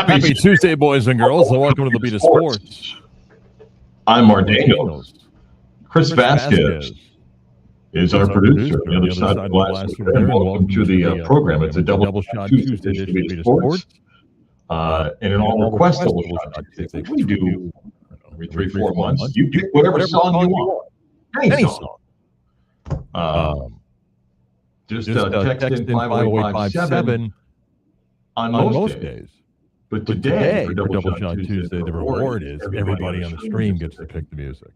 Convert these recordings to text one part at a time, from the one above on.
Happy Tuesday, boys and girls, and welcome to the Beat of Sports. I'm Marc Daniels. Chris Vasquez is our producer on the other side of the glass. And welcome to the program. It's a double shot Tuesday edition of Beat of Sports. And an all request double shot Tuesday. We do every 3-4 months. You pick whatever song you want. Any song. Just text in 50857 on most days. But today, for Double Shot Tuesday, the reward is everybody on the stream gets to pick the music.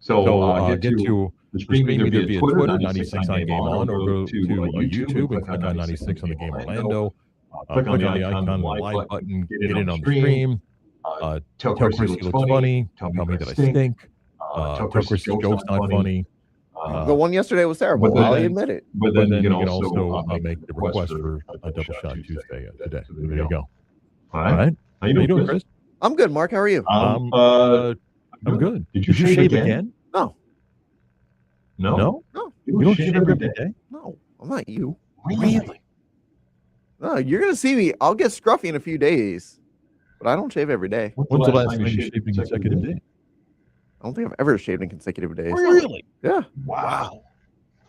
So get to the stream either via Twitter, 96 on Game On, or go to YouTube and click on 96 on the Game Orlando. Click on the icon, the live button, get in on the stream. Tell Chris he looks funny. Tell me that I stink. Tell Chris his joke's not funny. The one yesterday was terrible. I'll admit it. But then you can also make the request for a Double Shot Tuesday today. There you go. All right. How you doing, Chris? I'm good, Mark. How are you? I'm good. Did you shave again? No. No? You don't shave every day? No, I'm not you. Really? No, you're going to see me. I'll get scruffy in a few days, but I don't shave every day. When's the last time you shaved in consecutive days? I don't think I've ever shaved in consecutive days. Really? Yeah. Wow.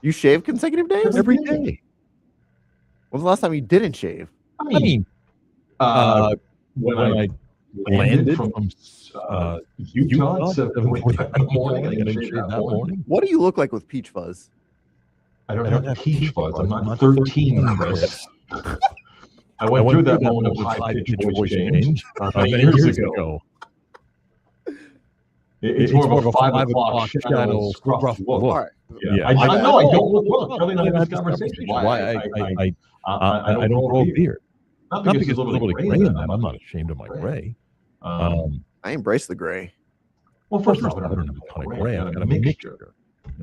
You shave consecutive days? Every day. When's the last time you didn't shave? I mean, when I landed from Utah at 7:45 in the morning, I didn't shave that morning. What do you look like with peach fuzz? I don't have peach fuzz. I'm not 13, Chris. I went through that moment of high-pitched voice change many years ago. It's more of a 5 o'clock shadow scruff look. All right. Yeah. I know I don't look well. Probably not in this conversation. Why I don't grow a beard. Not because there's a little bit of gray in that. I'm not ashamed of my gray. I embrace the gray. Well, first off, I don't have a ton of gray. I've got a mixture.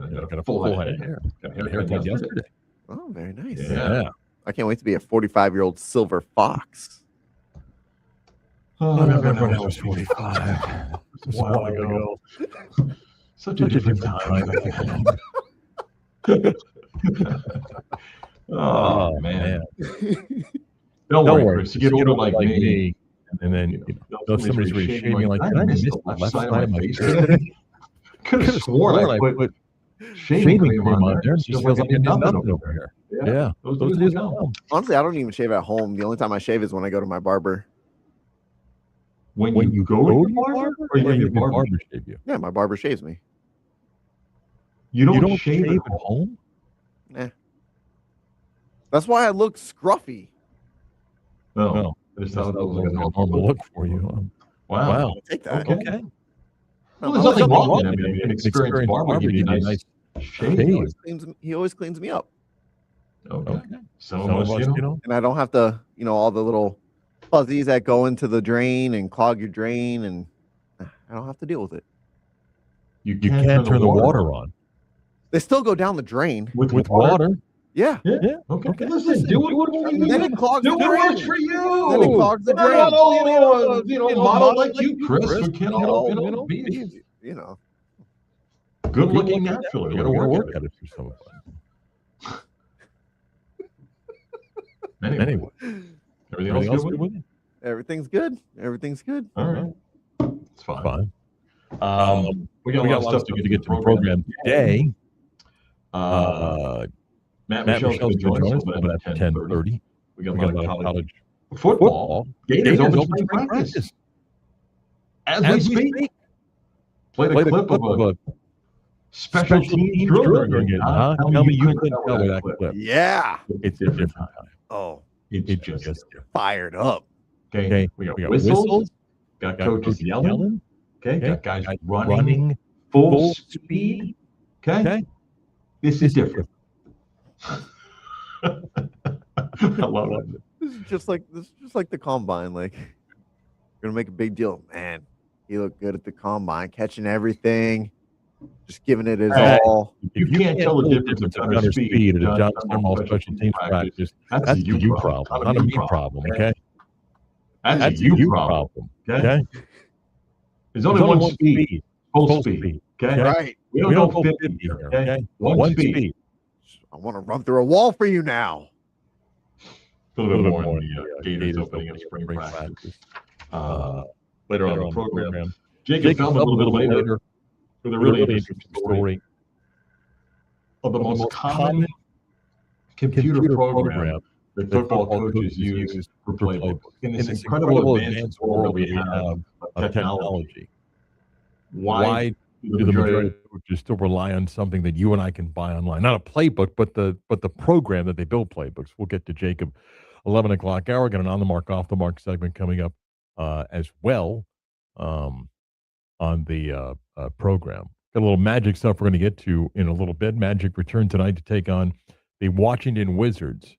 I got a full head of hair. Got a haircut yesterday. Oh, very nice. Yeah. I can't wait to be a 45-year-old silver fox. I remember when I was 45. It was a while ago. Such a different time. Oh, man. Don't worry, Chris. You get older like me. And then somebody's really shaving like, I missed the left side of my face today. Could have sworn I put shaving cream on there. It just feels like nothing over here. Yeah. Those days are gone. Honestly, I don't even shave at home. The only time I shave is when I go to my barber. When you go to your barber? Or your barber shave you? Yeah, my barber shaves me. You don't shave at home? Nah. That's why I look scruffy. No. I just thought that was like a normal look for you. Wow. I'll take that. Okay. Well, there's nothing wrong with it. I mean, an experienced barber gives you a nice shave. He always cleans me up. Okay. Some of us, And I don't have to, all the little fuzzies that go into the drain and clog your drain, and I don't have to deal with it. You can't turn the water on. They still go down the drain. With water? Yeah. Okay. Listen, do it for you. Then it clogs the drain. Do it for you. Then it clogs the drain. Not all, model like you, Chris, who can all, be, good looking naturally. You got to work at it for some of it. Anyway. Everything else good with you? Everything's good. Everything's good. All right. It's fine. We got a lot of stuff to get to the program today. Matt Michelle's going to join us at 10:30. We got a lot of college football. Gators open spring practice. As we speak. Played a clip of a special team drill during it. Tell me you couldn't tell that clip. Yeah. It's a different time. Oh. It's just fired up. Okay. We got whistles. Got coaches yelling. Okay. Got guys running full speed. Okay. This is different. I love it. This is just like the combine. Like, we're gonna make a big deal. Man, he looked good at the combine, catching everything, just giving it his all. You can't tell the difference between speed and a John Small special teams practice. That's a you problem, not a me problem. Okay. That's a you problem. Okay. There's only one speed. Full speed. Okay. Right. We don't go 50 here. Okay. One speed. I want to run through a wall for you now. a little bit more on the Gators opening up spring practice. Later on in the program, Jacob Feldman a little bit later with a really interesting story of the most common computer program that football coaches use for playbook in this incredible advanced world that we have of technology. Why do the majority of coaches still rely on something that you and I can buy online? Not a playbook, but the program that they build playbooks. We'll get to Jacob 11 o'clock hour. Got an on the mark, off the mark segment coming up as well on the program. Got a little Magic stuff we're going to get to in a little bit. Magic return tonight to take on the Washington Wizards.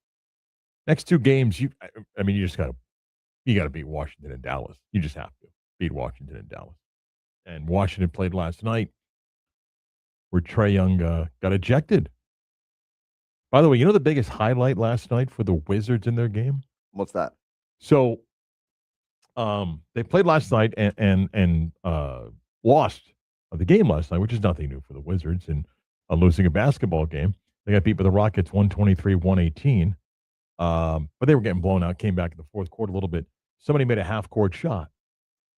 Next two games, you just got to beat Washington and Dallas. You just have to beat Washington and Dallas. And Washington played last night where Trae Young got ejected. By the way, you know the biggest highlight last night for the Wizards in their game? What's that? So they played last night and lost the game last night, which is nothing new for the Wizards in losing a basketball game. They got beat by the Rockets 123-118. But they were getting blown out, came back in the fourth quarter a little bit. Somebody made a half-court shot.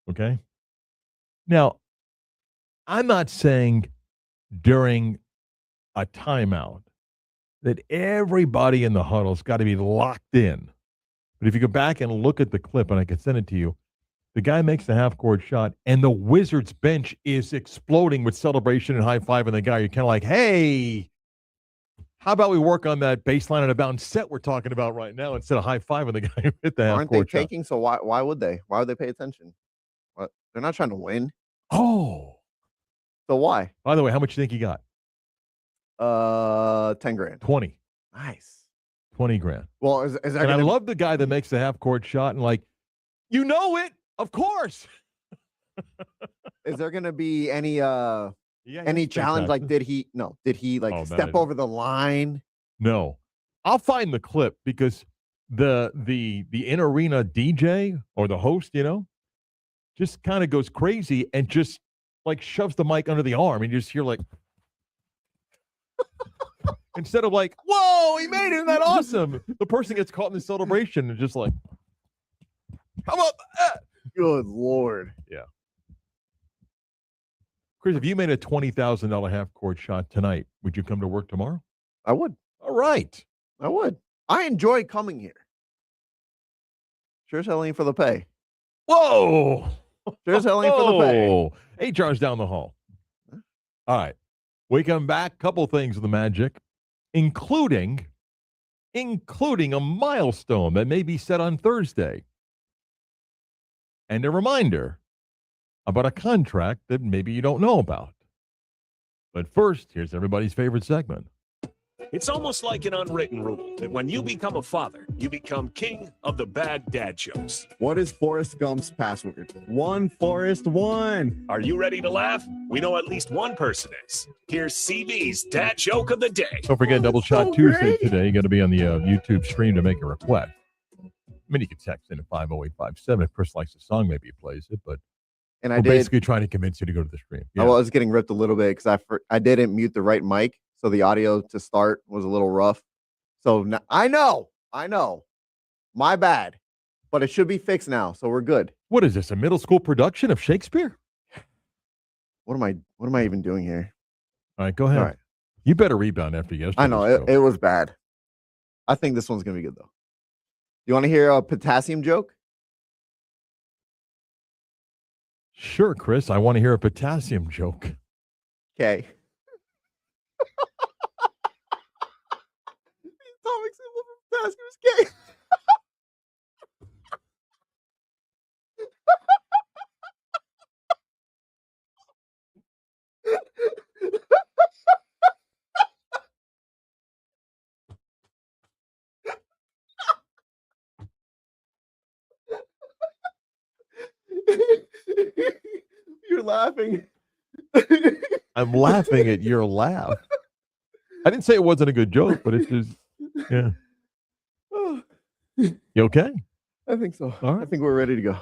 Okay? Now, I'm not saying during a timeout that everybody in the huddle's got to be locked in. But if you go back and look at the clip, and I can send it to you, the guy makes the half-court shot, and the Wizards bench is exploding with celebration and high-fiving the guy. You're kind of like, hey, how about we work on that baseline and about set we're talking about right now instead of high-fiving the guy who hit the half-court shot? Aren't they taking? So why would they? Why would they pay attention? What? They're not trying to win. Oh. So why? By the way, how much do you think he got? 10 grand. 20. Nice. 20 grand. Well, is that and I love the guy that makes the half-court shot and like, you know it, of course. Is there going to be any challenge? Like, did he step over the line? No. I'll find the clip because the in-arena DJ or the host, just kind of goes crazy and just like shoves the mic under the arm and you just hear like instead of like, whoa, he made it, isn't that awesome? The person gets caught in the celebration and just like, how about that? Good Lord. Yeah. Chris, if you made a $20,000 half-court shot tonight, would you come to work tomorrow? I would. All right. I would. I enjoy coming here. Sure as hell ain't for the pay. Whoa. Sure as hell ain't for the pay. HR's down the hall. All right. We come back. Couple things with the Magic, including a milestone that may be set on Thursday. And a reminder about a contract that maybe you don't know about. But first, here's everybody's favorite segment. It's almost like an unwritten rule that when you become a father, you become king of the bad dad jokes. What is Forrest Gump's password? 1 Forrest 1. Are you ready to laugh? We know at least one person is. Here's CB's dad joke of the day. Don't forget Double Shot Tuesday today. You got to be on the YouTube stream to make a request. I mean, you can text in at 50857. If Chris likes the song, maybe he plays it. But we're basically trying to convince you to go to the stream. Yeah. I was getting ripped a little bit because I didn't mute the right mic. So the audio to start was a little rough. So now, I know, my bad, but it should be fixed now. So we're good. What is this? A middle school production of Shakespeare? What am I even doing here? All right, go ahead. All right. You better rebound after yesterday. I know it was bad. I think this one's going to be good though. You want to hear a potassium joke? Sure, Chris. I want to hear a potassium joke. Okay. Atomic symbol for potassium is K. You're laughing. I'm laughing at your laugh. I didn't say it wasn't a good joke, but it's just, yeah. You okay? I think so. All right. I think we're ready to go.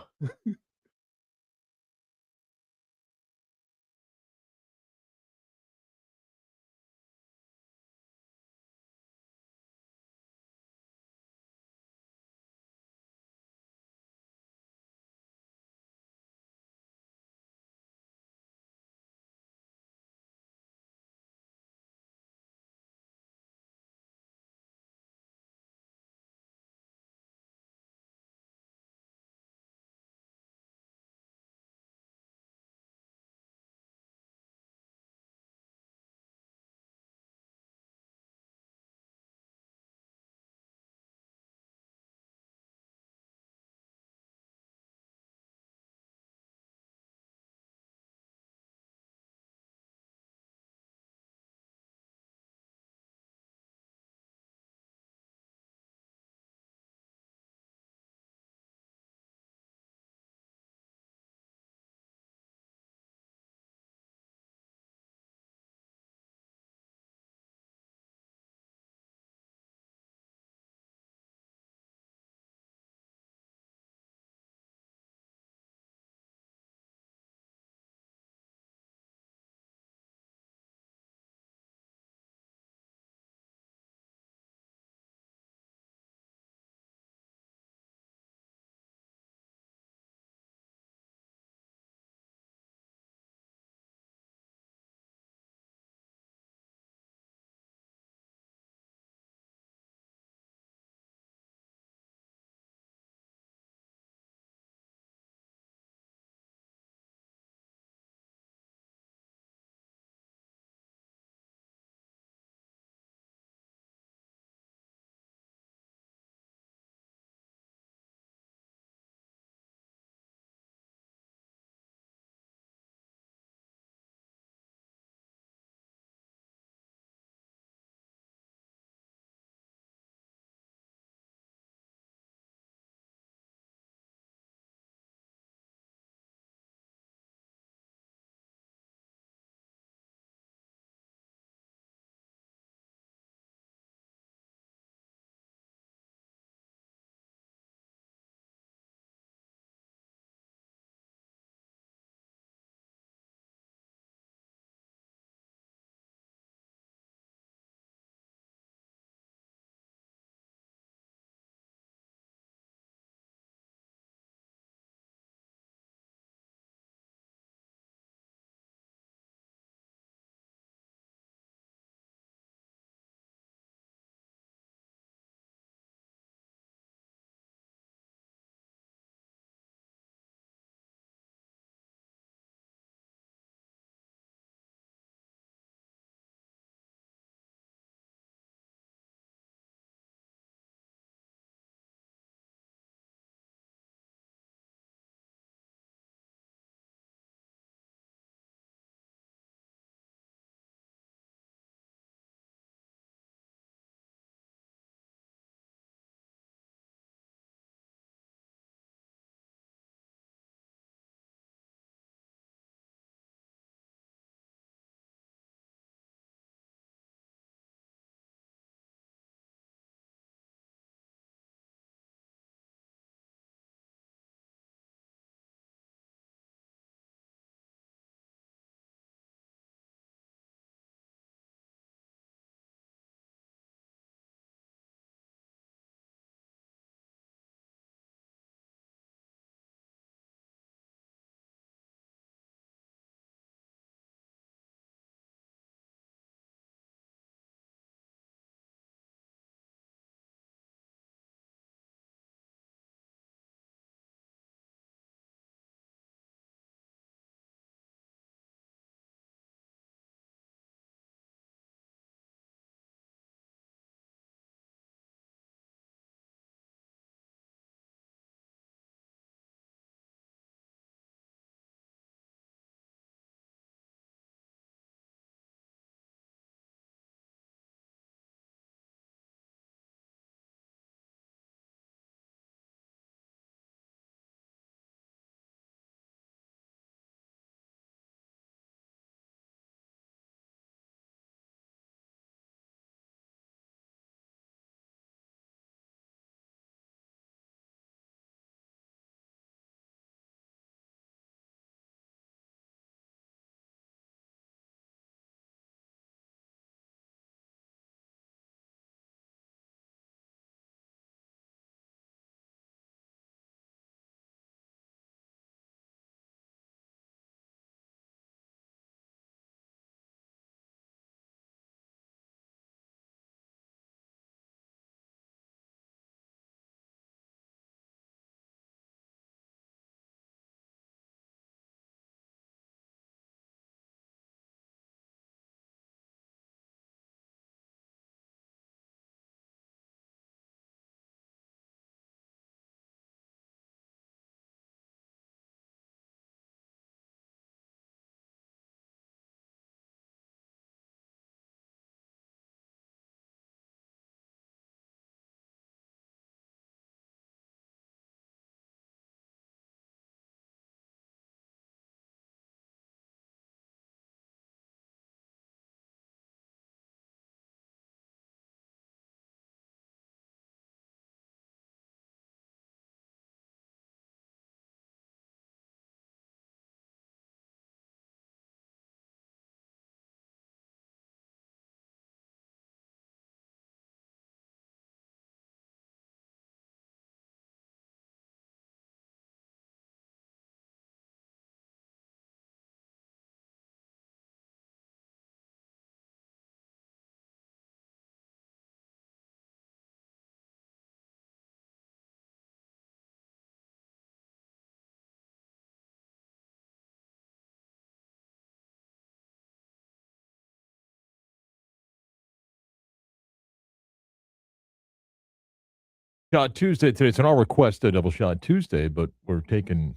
Shot Tuesday today. It's an all request Double Shot Tuesday, but we're taking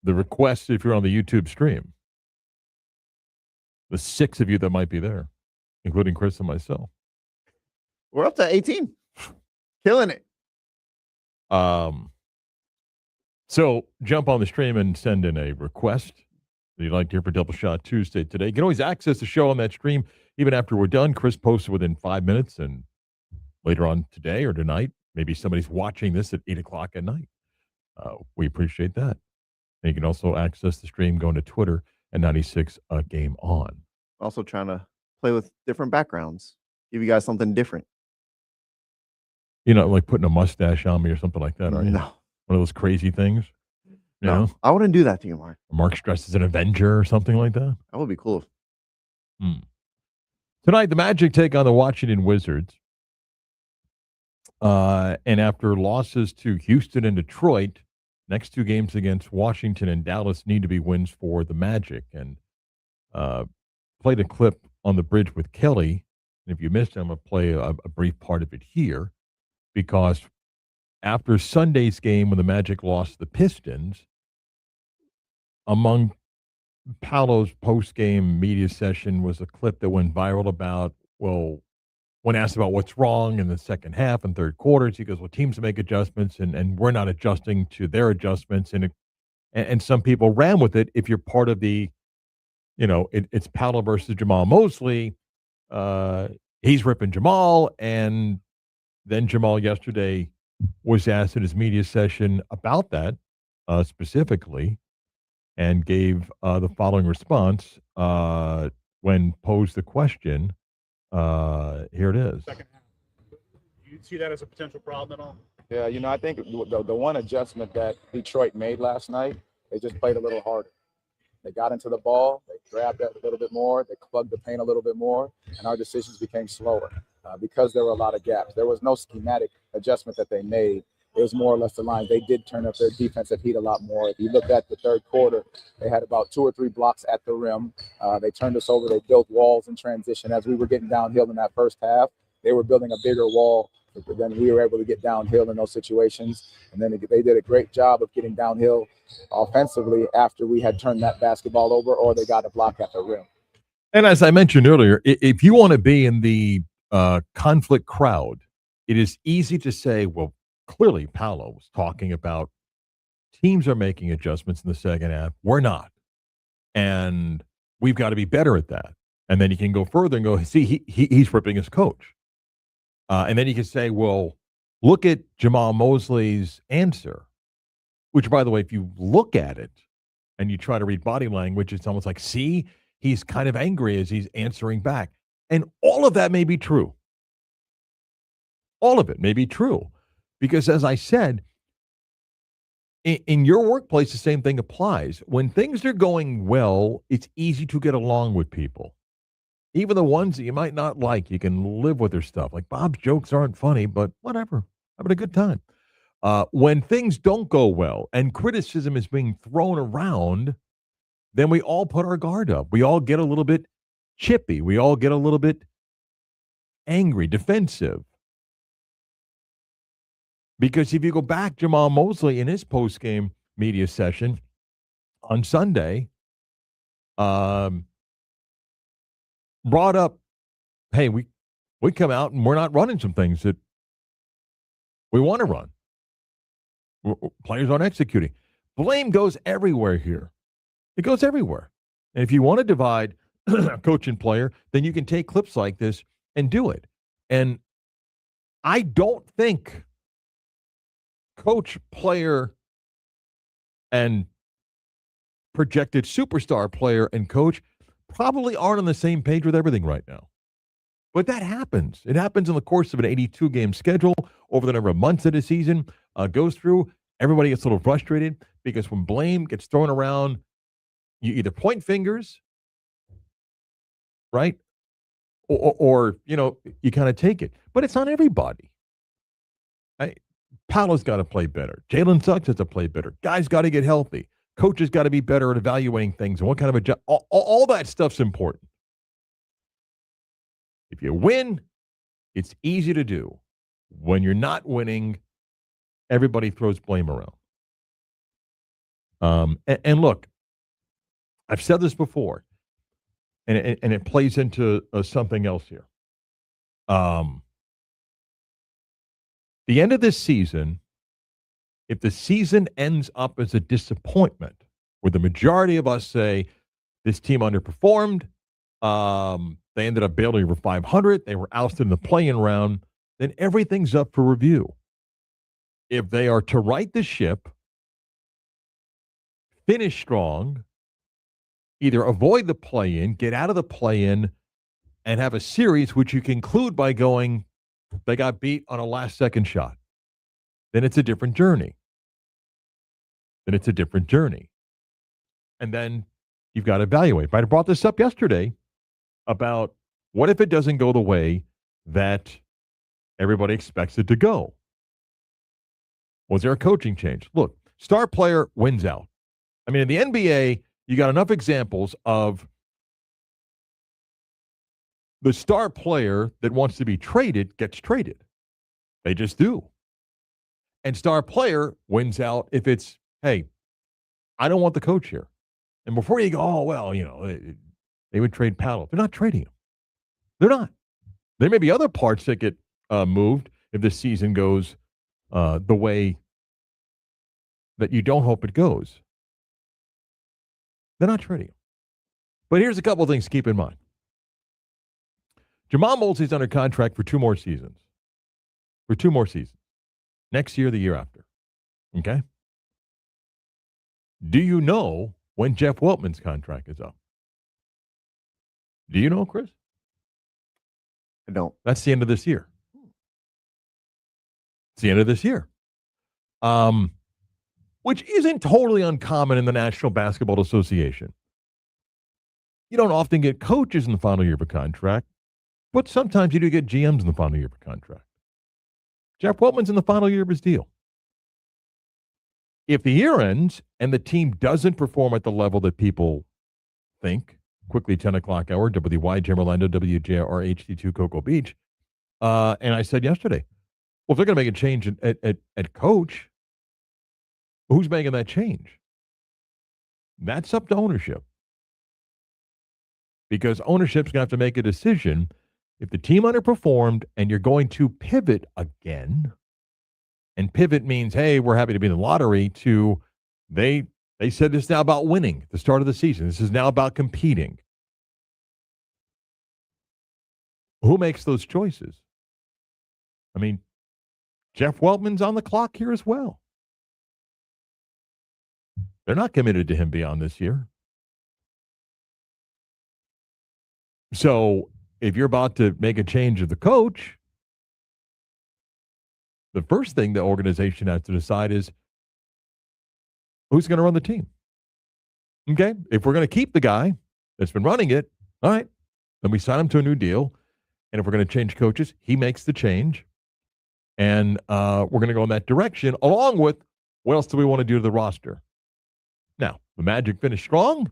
the request if you're on the YouTube stream. The 6 of you that might be there, including Chris and myself. We're up to 18. Killing it. So jump on the stream and send in a request that you'd like to hear for Double Shot Tuesday today. You can always access the show on that stream even after we're done. Chris posts within 5 minutes, and later on today or tonight, maybe somebody's watching this at 8 o'clock at night. We appreciate that. And you can also access the stream going to Twitter at 96 Game On. Also trying to play with different backgrounds. Give you guys something different. You know, like putting a mustache on me or something like that, are you? No. One of those crazy things? You know? I wouldn't do that to you, Mark. Mark's dressed as an Avenger or something like that? That would be cool. Tonight, the Magic take on the Washington Wizards. And after losses to Houston and Detroit, next 2 games against Washington and Dallas need to be wins for the Magic. And played a clip on the bridge with Kelly. And if you missed it, I'm going to play a brief part of it here. Because after Sunday's game when the Magic lost the Pistons, among Paolo's post-game media session was a clip that went viral about, well, when asked about what's wrong in the second half and third quarters, he goes, well, teams make adjustments, and we're not adjusting to their adjustments. And some people ran with it. If you're part of the, it's Paolo versus Jamal Mosley, he's ripping Jamal. And then Jamal yesterday was asked in his media session about that specifically, and gave the following response when posed the question. Here it is. Second half. Do you see that as a potential problem at all? Yeah, I think the one adjustment that Detroit made last night, they just played a little harder. They got into the ball, they grabbed it a little bit more, they plugged the paint a little bit more, and our decisions became slower because there were a lot of gaps. There was no schematic adjustment that they made. It was more or less the line. They did turn up their defensive heat a lot more. If you look at the third quarter, they had about 2 or 3 blocks at the rim. They turned us over. They built walls in transition. As we were getting downhill in that first half, they were building a bigger wall than we were able to get downhill in those situations. And then they did a great job of getting downhill offensively after we had turned that basketball over, or they got a block at the rim. And as I mentioned earlier, if you want to be in the conflict crowd, it is easy to say, well, clearly Paolo was talking about teams are making adjustments in the second half. We're not. And we've got to be better at that. And then you can go further and go, see, he's ripping his coach. And then you can say, well, look at Jamal Mosley's answer, which, by the way, if you look at it and you try to read body language, it's almost like, see, he's kind of angry as he's answering back. And all of that may be true. All of it may be true. Because as I said, in your workplace, the same thing applies. When things are going well, it's easy to get along with people. Even the ones that you might not like, you can live with their stuff. Like Bob's jokes aren't funny, but whatever, having a good time. When things don't go well and criticism is being thrown around, then we all put our guard up. We all get a little bit chippy. We all get a little bit angry, defensive. Because if you go back, Jamal Mosley in his post-game media session on Sunday brought up, hey, we come out and we're not running some things that we want to run. Players aren't executing. Blame goes everywhere here. It goes everywhere. And if you want to divide coach and player, then you can take clips like this and do it. And I don't think coach, player, and projected superstar player and coach probably aren't on the same page with everything right now. But that happens. It happens in the course of an 82-game schedule over the number of months that a season goes through. Everybody gets a little frustrated because when blame gets thrown around, you either point fingers, right? Or you kind of take it. But it's not everybody. Paolo's got to play better. Jalen Suggs has to play better. Guys got to get healthy. Coaches got to be better at evaluating things and what kind of all that stuff's important. If you win, it's easy to do. When you're not winning, everybody throws blame around. And look, I've said this before, and it plays into something else here. The end of this season, if the season ends up as a disappointment, where the majority of us say this team underperformed, they ended up barely over 500, they were ousted in the play-in round, then everything's up for review. If they are to right the ship, finish strong, either avoid the play-in, get out of the play-in, and have a series which you conclude by going, they got beat on a last-second shot, then it's a different journey. And then you've got to evaluate. But I brought this up yesterday about what if it doesn't go the way that everybody expects it to go? Was there a coaching change? Look, star player wins out. I mean, in the NBA, you got enough examples of the star player that wants to be traded gets traded. They just do. And star player wins out if it's, hey, I don't want the coach here. And before you go, oh, well, they would trade Paddle. They're not trading him. They're not. There may be other parts that get moved if the season goes the way that you don't hope it goes. They're not trading him. But here's a couple of things to keep in mind. Jamal Mosley's under contract for 2 more seasons. Next year, the year after. Okay? Do you know when Jeff Weltman's contract is up? Do you know, Chris? I don't. That's the end of this year. It's the end of this year. Which isn't totally uncommon in the National Basketball Association. You don't often get coaches in the final year of a contract, but sometimes you do get GMs in the final year of a contract. Jeff Weltman's in the final year of his deal. If the year ends and the team doesn't perform at the level that people think, quickly 10 o'clock hour, WYGM Orlando, WJR HD2 Cocoa Beach, and I said yesterday, well, if they're going to make a change at coach, who's making that change? That's up to ownership. Because ownership's going to have to make a decision. If the team underperformed and you're going to pivot again, and pivot means, hey, we're happy to be in the lottery, to they said this is now about winning at the start of the season. This is now about competing. Who makes those choices? I mean, Jeff Weltman's on the clock here as well. They're not committed to him beyond this year. So if you're about to make a change of the coach, the first thing the organization has to decide is who's going to run the team. Okay? If we're going to keep the guy that's been running it, all right, then we sign him to a new deal. And if we're going to change coaches, he makes the change. And we're going to go in that direction, along with what else do we want to do to the roster? Now, the Magic finish strong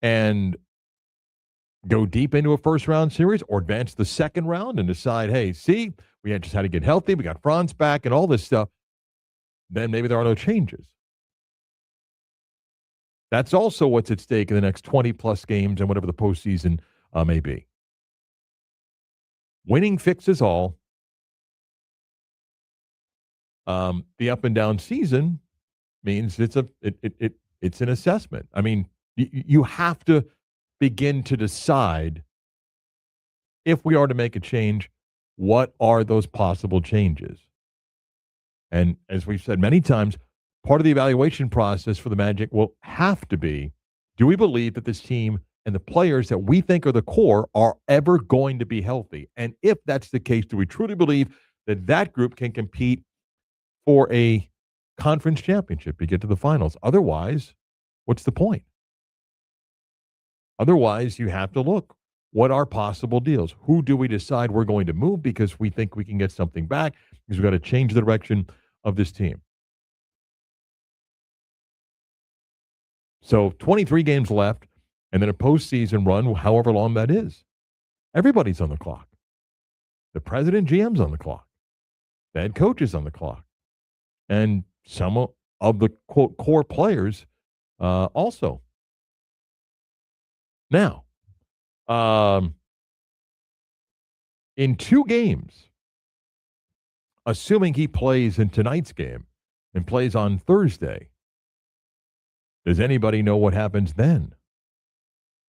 and go deep into a first-round series or advance the second round and decide, hey, see, we had just had to get healthy. We got Franz back and all this stuff. Then maybe there are no changes. That's also what's at stake in the next 20-plus games and whatever the postseason may be. Winning fixes all. The up-and-down season means it's an assessment. I mean, you have to begin to decide if we are to make a change, what are those possible changes? And as we've said many times, part of the evaluation process for the Magic will have to be, do we believe that this team and the players that we think are the core are ever going to be healthy? And if that's the case, do we truly believe that that group can compete for a conference championship to get to the finals? Otherwise, what's the point? Otherwise, you have to look. What are possible deals? Who do we decide we're going to move because we think we can get something back? Because we've got to change the direction of this team. So 23 games left, and then a postseason run, however long that is. Everybody's on the clock. The president, GM's on the clock. bad coaches on the clock. And some of the, quote, core players also. Now, in 2 games, assuming he plays in tonight's game and plays on Thursday, does anybody know what happens then?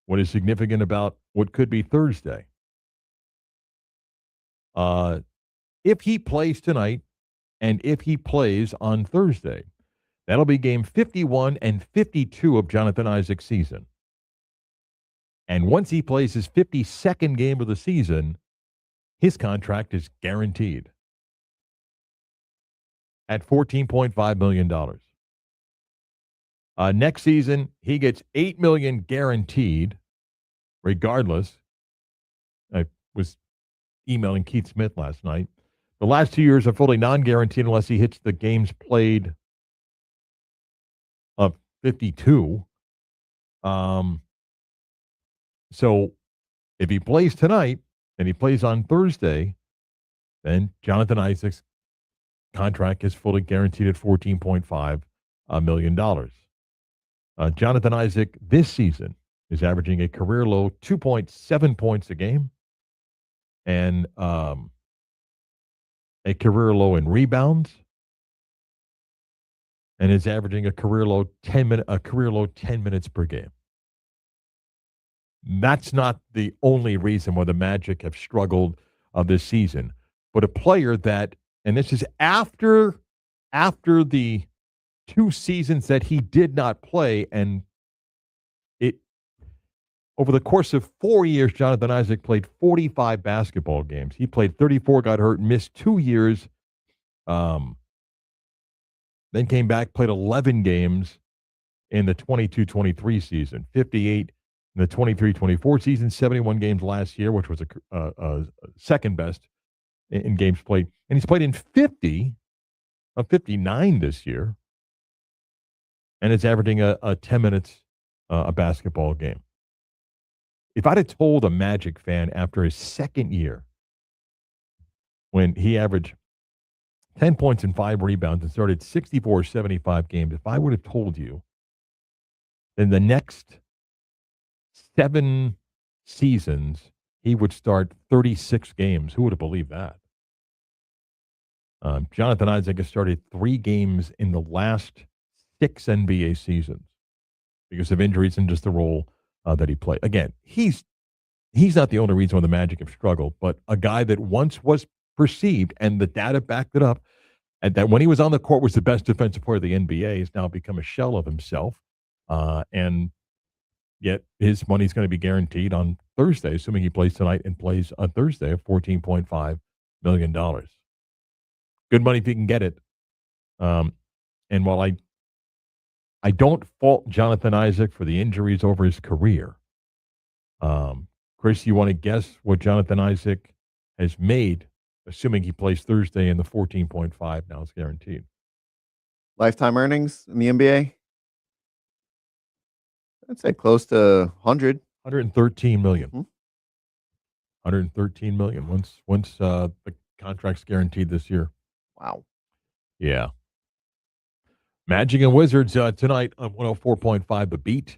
What is significant about what could be Thursday? If he plays tonight and if he plays on Thursday, that'll be game 51 and 52 of Jonathan Isaac's season. And once he plays his 52nd game of the season, his contract is guaranteed at $14.5 million. Next season, he gets $8 million guaranteed, regardless. I was emailing Keith Smith last night. The last 2 years are fully non-guaranteed unless he hits the games played of 52. So if he plays tonight and he plays on Thursday, then Jonathan Isaac's contract is fully guaranteed at $14.5 million. Jonathan Isaac this season is averaging a career low 2.7 points a game and a career low in rebounds, and is averaging a career low 10 minutes per game. That's not the only reason why the Magic have struggled this season, but a player that, and this is after the 2 seasons that he did not play, and it over the course of 4 years, Jonathan Isaac played 45 basketball games. He played 34, got hurt, missed 2 years, then came back, played 11 games in the 22-23 season, 58 in the 23-24 season, 71 games last year, which was a second best in games played. And he's played in 59 this year, and it's averaging a 10 minutes a basketball game. If I'd have told a Magic fan after his second year, when he averaged 10 points and 5 rebounds and started 64-75 games, if I would have told you in the next 7 seasons he would start 36 games, who would have believed that? Jonathan Isaac has started 3 games in the last 6 NBA seasons because of injuries and just the role that he played. Again, he's not the only reason why the Magic have struggled, but a guy that once was perceived, and the data backed it up, and that when he was on the court was the best defensive player of the NBA, has now become a shell of himself. And yet his money's going to be guaranteed on Thursday, assuming he plays tonight and plays on Thursday, at $14.5 million. Good money if you can get it. And while I don't fault Jonathan Isaac for the injuries over his career, Chris, you want to guess what Jonathan Isaac has made, assuming he plays Thursday, and the 14.5 now is guaranteed? Lifetime earnings in the NBA? I'd say close to 113 million. Mm-hmm. 113 million once the contract's guaranteed this year. Wow. Yeah. Magic and Wizards tonight on 104.5 The Beat.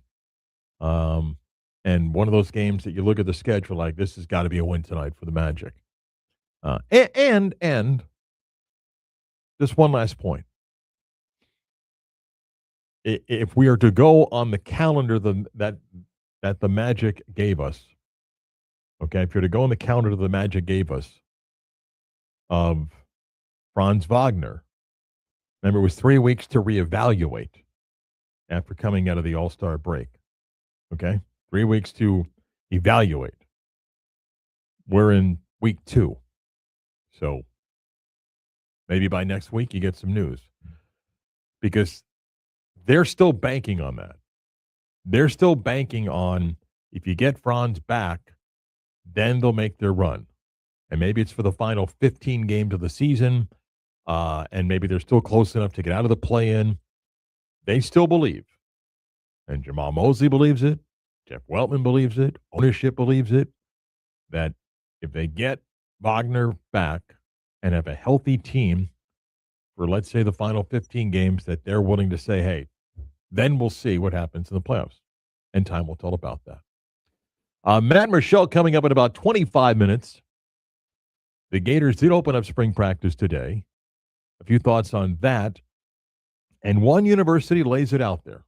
And one of those games that you look at the schedule like, this has got to be a win tonight for the Magic. And just one last point. If we are to go on the calendar that the Magic gave us, okay, if you're to go on the calendar the Magic gave us of Franz Wagner, remember, it was 3 weeks to reevaluate after coming out of the All-Star break. Okay? 3 weeks to evaluate. We're in week 2. So maybe by next week you get some news. Because they're still banking on that. They're still banking on, if you get Franz back, then they'll make their run. And maybe it's for the final 15 games of the season. And maybe they're still close enough to get out of the play-in. They still believe. And Jamal Mosley believes it. Jeff Weltman believes it. Ownership believes it. That if they get Wagner back, and have a healthy team for, let's say, the final 15 games that they're willing to say, hey, then we'll see what happens in the playoffs. And time will tell about that. Matt and Michelle coming up in about 25 minutes. The Gators did open up spring practice today. A few thoughts on that. And one university lays it out there.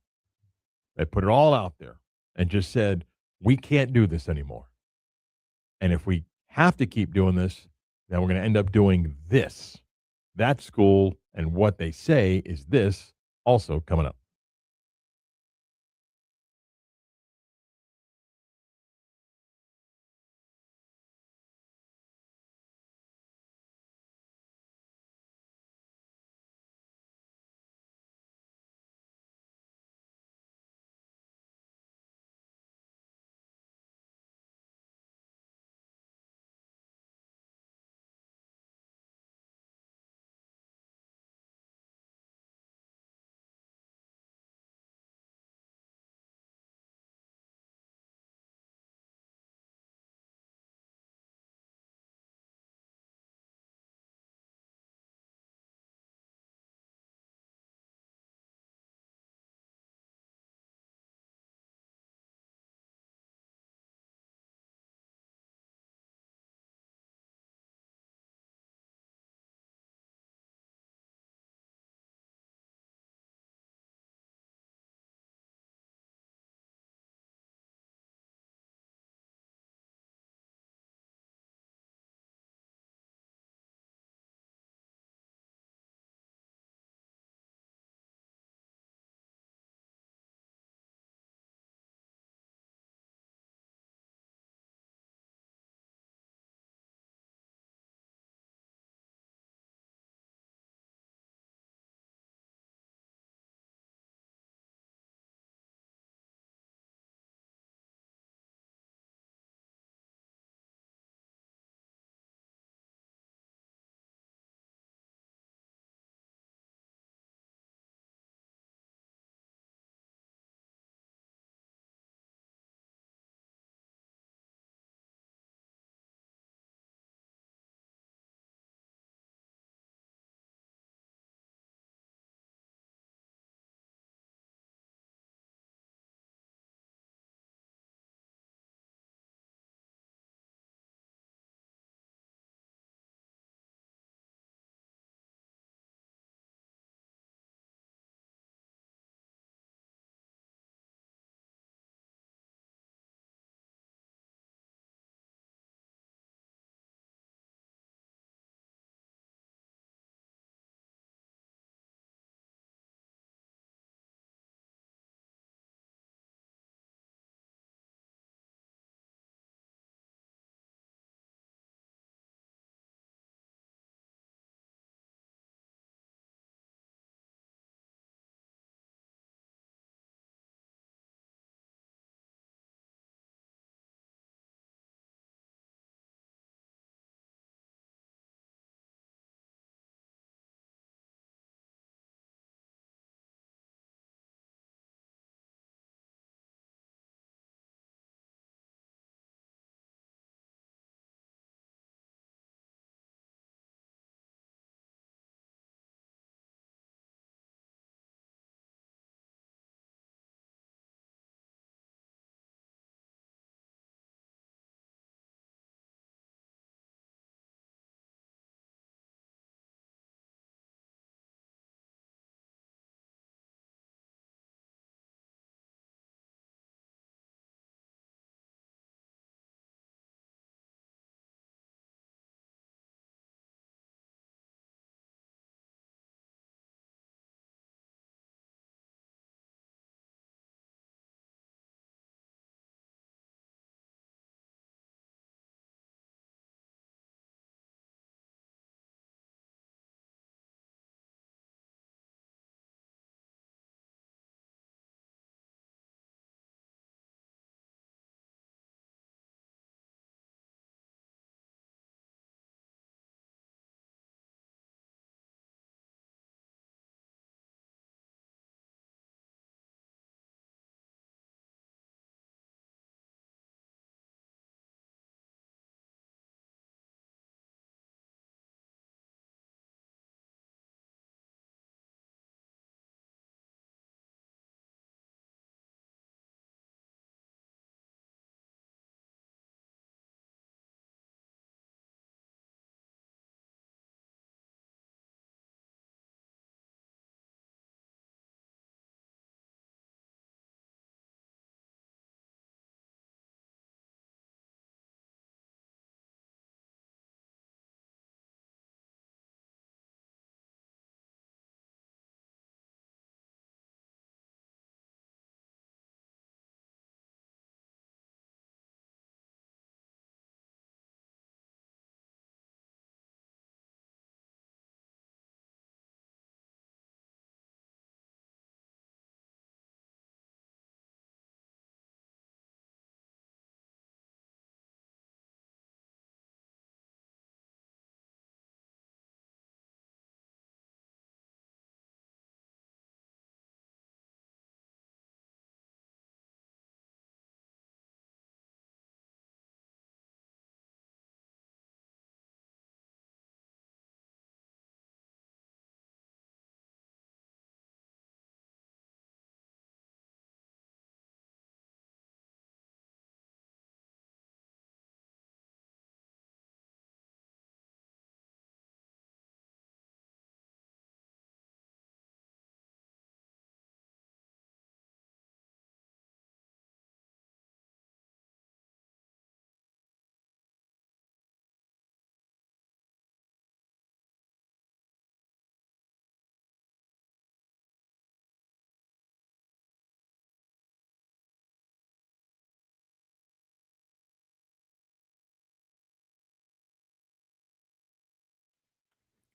They put it all out there and just said, we can't do this anymore. And if we have to keep doing this, then we're going to end up doing this. That school and what they say is this, also coming up.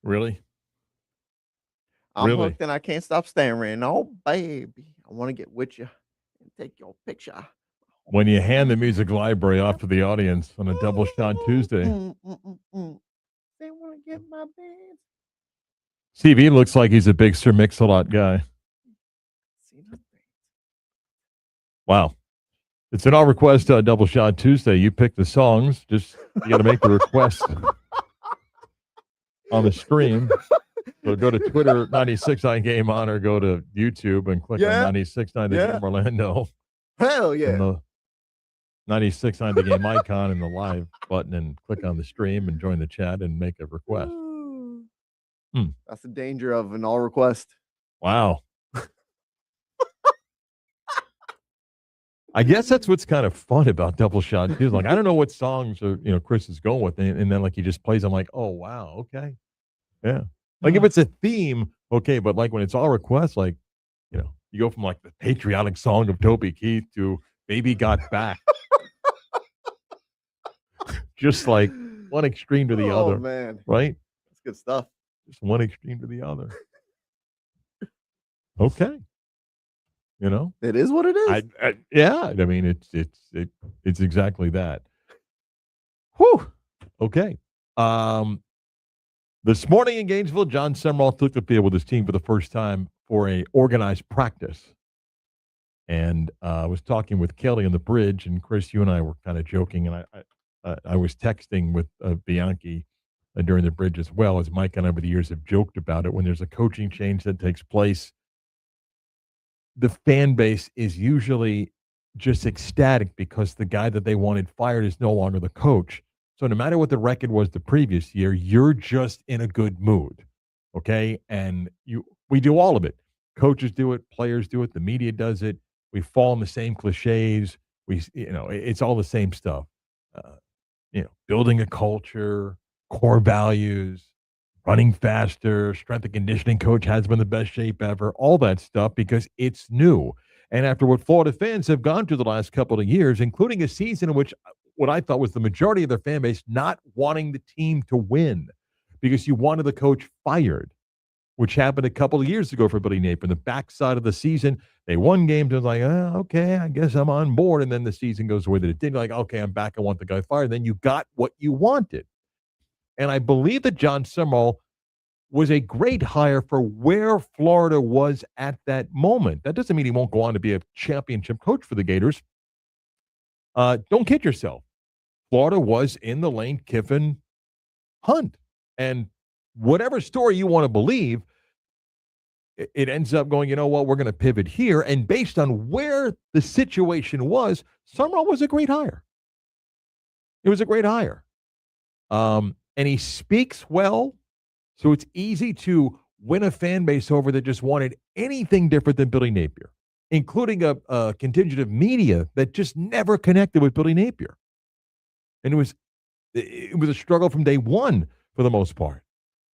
Really? I'm Really? hooked and I can't stop staring. Oh, baby, I want to get with you and take your picture. When you hand the music library off to the audience on a double shot Tuesday. They want to get my bands. CV looks like he's a big Sir Mix-a-Lot guy. Wow. It's an all request double shot Tuesday. You pick the songs. Just you got to make the request on the stream. So go to Twitter 96.9 Game On or go to YouTube and click on 96.9 The Game Orlando. Hell yeah. And the 96.9 The Game icon and the live button and click on the stream and join the chat and make a request. That's the danger of an all request. Wow. I guess that's what's kind of fun about double shot. He's like, I don't know what songs Chris is going with, and then like he just plays. I'm like, oh wow, okay, yeah. Like if it's a theme, okay, but like when it's all requests, like you go from like the patriotic song of Toby Keith to Baby Got Back, just like one extreme to the other. Oh man, right? That's good stuff. Just one extreme to the other. Okay. It is what it is. I mean, it's exactly that. Whew. Okay. This morning in Gainesville, John Sumrall took the field with his team for the first time for a organized practice. And I was talking with Kelly on the bridge, and Chris, you and I were kind of joking, and I was texting with Bianchi during the bridge as well, as Mike and I over the years have joked about it. When there's a coaching change that takes place, the fan base is usually just ecstatic because the guy that they wanted fired is no longer the coach. So no matter what the record was the previous year, you're just in a good mood, okay? And we do all of it. Coaches do it, players do it, the media does it. We fall in the same cliches. It's all the same stuff. Building a culture, core values, running faster, strength and conditioning coach has been the best shape ever, all that stuff because it's new. And after what Florida fans have gone through the last couple of years, including a season in which what I thought was the majority of their fan base not wanting the team to win because you wanted the coach fired, which happened a couple of years ago for Billy Napier. In the backside of the season, they won games and was like, okay, I guess I'm on board. And then the season goes the way that it did. Like, okay, I'm back. I want the guy fired. Then you got what you wanted. And I believe that John Sumrall was a great hire for where Florida was at that moment. That doesn't mean he won't go on to be a championship coach for the Gators. Don't kid yourself. Florida was in the Lane Kiffin hunt. And whatever story you want to believe, it ends up going, you know what, we're going to pivot here. And based on where the situation was, Sumrall was a great hire. It was a great hire. And he speaks well, so it's easy to win a fan base over that just wanted anything different than Billy Napier, including a contingent of media that just never connected with Billy Napier. And it was a struggle from day one for the most part.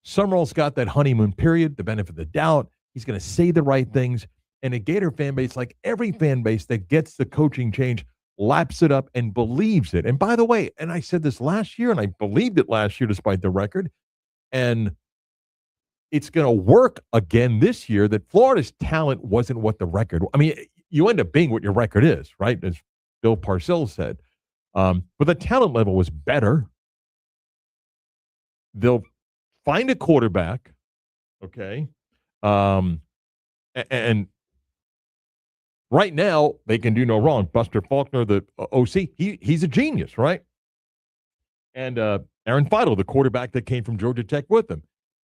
Sumrall's got that honeymoon period, the benefit of the doubt. He's going to say the right things. And a Gator fan base, like every fan base that gets the coaching change, laps it up and believes it. And by the way, and I said this last year, and I believed it last year despite the record, and it's going to work again this year that Florida's talent wasn't what the record. I mean, you end up being what your record is, right? As Bill Parcells said. But the talent level was better. They'll find a quarterback, okay? And right now, they can do no wrong. Buster Faulkner, the OC, he's a genius, right? And Aaron Fidel, the quarterback that came from Georgia Tech with him,